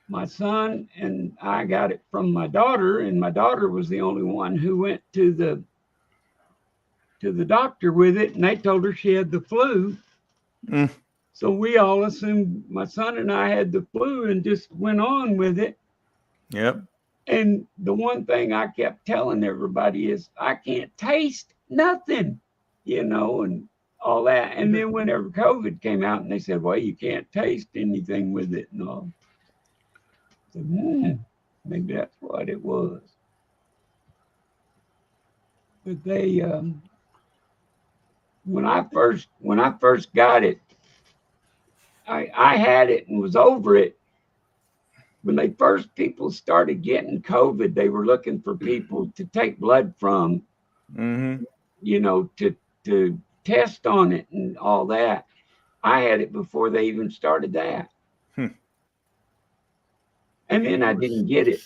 [SPEAKER 3] my son and I got it from my daughter, and my daughter was the only one who went to the doctor with it, and they told her she had the flu. So we all assumed my son and I had the flu and just went on with it.
[SPEAKER 2] Yep.
[SPEAKER 3] And the one thing I kept telling everybody is I can't taste nothing, and all that. And then whenever COVID came out and they said, well, you can't taste anything with it and all. I said, maybe that's what it was. But they, when I first got it, I had it and was over it. When people started getting COVID, they were looking for people to take blood from, to test on it and all that. I had it before they even started that. And then I didn't get it.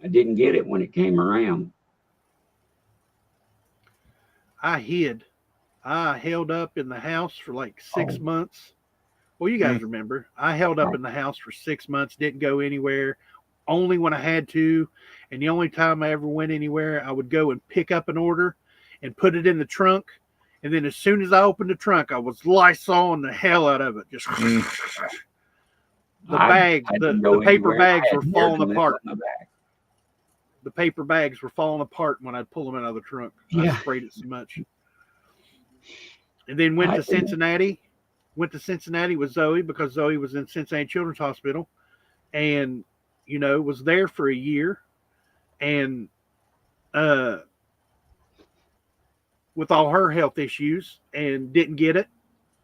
[SPEAKER 3] I didn't get it when it came around.
[SPEAKER 1] I held up in the house for like 6 months. Well, you guys remember, I held up in the house for 6 months, didn't go anywhere, only when I had to. And the only time I ever went anywhere, I would go and pick up an order and put it in the trunk. And then as soon as I opened the trunk, I was Lysoling the hell out of it. Just the paper bags were falling apart. The paper bags were falling apart when I'd pull them out of the trunk. I sprayed it so much. And then went to Cincinnati with Zoey, because Zoey was in Cincinnati Children's Hospital, and was there for a year, and with all her health issues, and didn't get it,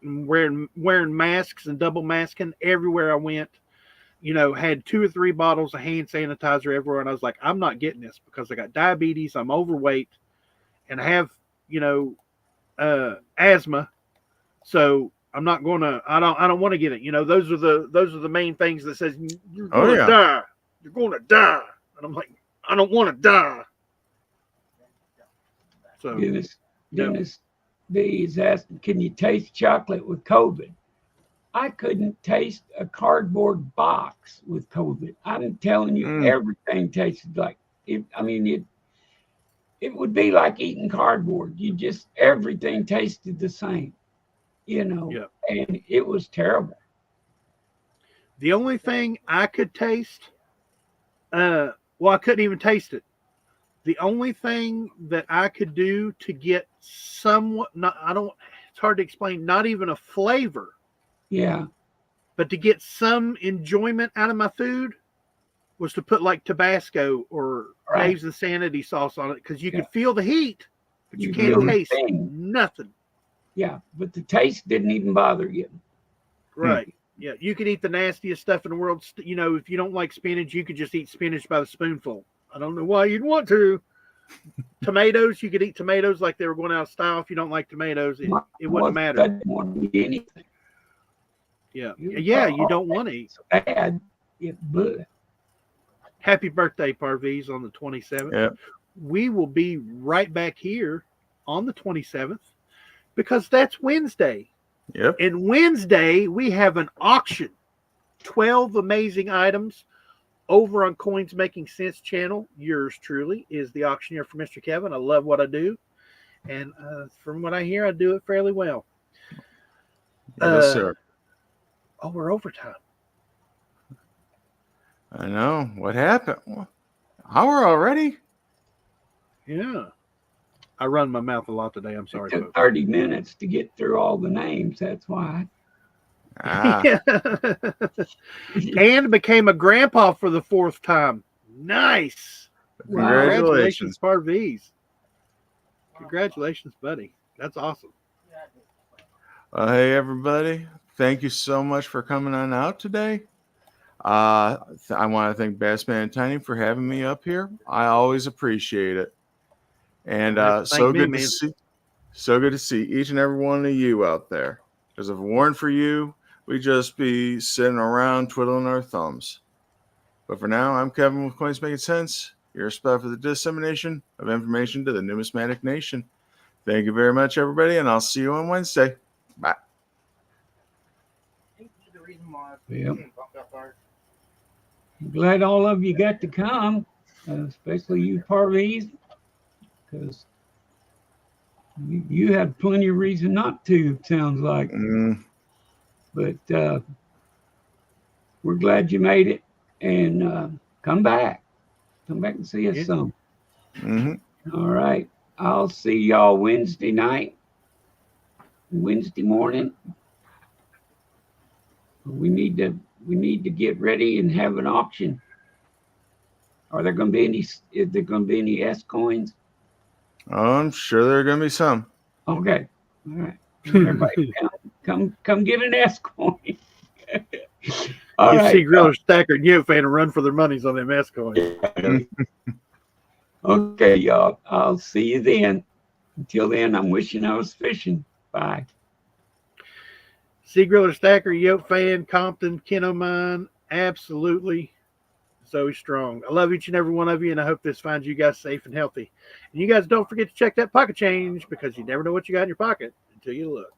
[SPEAKER 1] and wearing masks and double masking everywhere I went. Had 2 or 3 bottles of hand sanitizer everywhere, and I was like, I'm not getting this because I got diabetes, I'm overweight, and I have asthma, so I'm not gonna. I don't want to get it. Those are the main things that says you're gonna die. You're gonna die, and I'm like, I don't want to die. So
[SPEAKER 3] Dennis B is asking, can you taste chocolate with COVID? I couldn't taste a cardboard box with COVID. I'm telling you, everything tasted like It would be like eating cardboard. Everything tasted the same,
[SPEAKER 1] Yeah.
[SPEAKER 3] and it was terrible.
[SPEAKER 1] The only thing I could taste, I couldn't even taste it. The only thing that I could do to get somewhat, it's hard to explain, not even a flavor.
[SPEAKER 3] Yeah.
[SPEAKER 1] But to get some enjoyment out of my food was to put like Tabasco or Dave's Insanity sauce on it, because you could feel the heat, but you can't taste nothing.
[SPEAKER 3] Yeah, but the taste didn't even bother you.
[SPEAKER 1] Right. Yeah, you could eat the nastiest stuff in the world. If you don't like spinach, you could just eat spinach by the spoonful. I don't know why you'd want to. Tomatoes, you could eat tomatoes like they were going out of style. If you don't like tomatoes, it wouldn't matter.
[SPEAKER 3] I didn't want to eat anything.
[SPEAKER 1] Yeah. You don't want to eat.
[SPEAKER 3] So bad. But
[SPEAKER 1] Happy birthday, Parviz, on the 27th.
[SPEAKER 2] Yep.
[SPEAKER 1] We will be right back here on the 27th because that's Wednesday.
[SPEAKER 2] Yep.
[SPEAKER 1] And Wednesday, we have an auction. 12 amazing items over on Coins Making Sense channel. Yours truly is the auctioneer for Mr. Kevin. I love what I do. And from what I hear, I do it fairly well.
[SPEAKER 2] Yes, sir.
[SPEAKER 1] Oh, we're overtime.
[SPEAKER 2] I know. What happened? Hour already?
[SPEAKER 1] Yeah. I run my mouth a lot today. I'm sorry,
[SPEAKER 3] it took
[SPEAKER 1] folks.
[SPEAKER 3] 30 minutes to get through all the names. That's why.
[SPEAKER 1] And became a grandpa for the 4th time. Nice.
[SPEAKER 2] Congratulations,
[SPEAKER 1] Parviz. Congratulations, buddy. That's awesome.
[SPEAKER 2] Hey, everybody. Thank you so much for coming on out today. I want to thank Bassman and Tiny for having me up here. I always appreciate it. And so good to see each and every one of you out there. Because if it weren't for you, we'd just be sitting around twiddling our thumbs. But for now, I'm Kevin with Coins Making Sense, your spell for the dissemination of information to the numismatic nation. Thank you very much, everybody, and I'll see you on Wednesday. Bye.
[SPEAKER 3] Yep. I'm glad all of you got to come, especially you Parviz, because you had plenty of reason not to, it sounds like. But we're glad you made it, and come back and see us some. All right, I'll see y'all Wednesday morning. We need to get ready and have an auction. Is there going to be any S coins?
[SPEAKER 2] Oh, I'm sure there are going to be some.
[SPEAKER 3] Okay. All right. Everybody come get an S coin. All right.
[SPEAKER 1] See Griller Stacker and you fan run for their monies on them S coins.
[SPEAKER 3] Okay, y'all. I'll see you then. Until then, I'm wishing I was fishing. Bye.
[SPEAKER 1] See Griller Stacker, Yoke fan, Compton, Ken O'Mine, absolutely. Zoey Strong. I love each and every one of you, and I hope this finds you guys safe and healthy. And you guys don't forget to check that pocket change, because you never know what you got in your pocket until you look.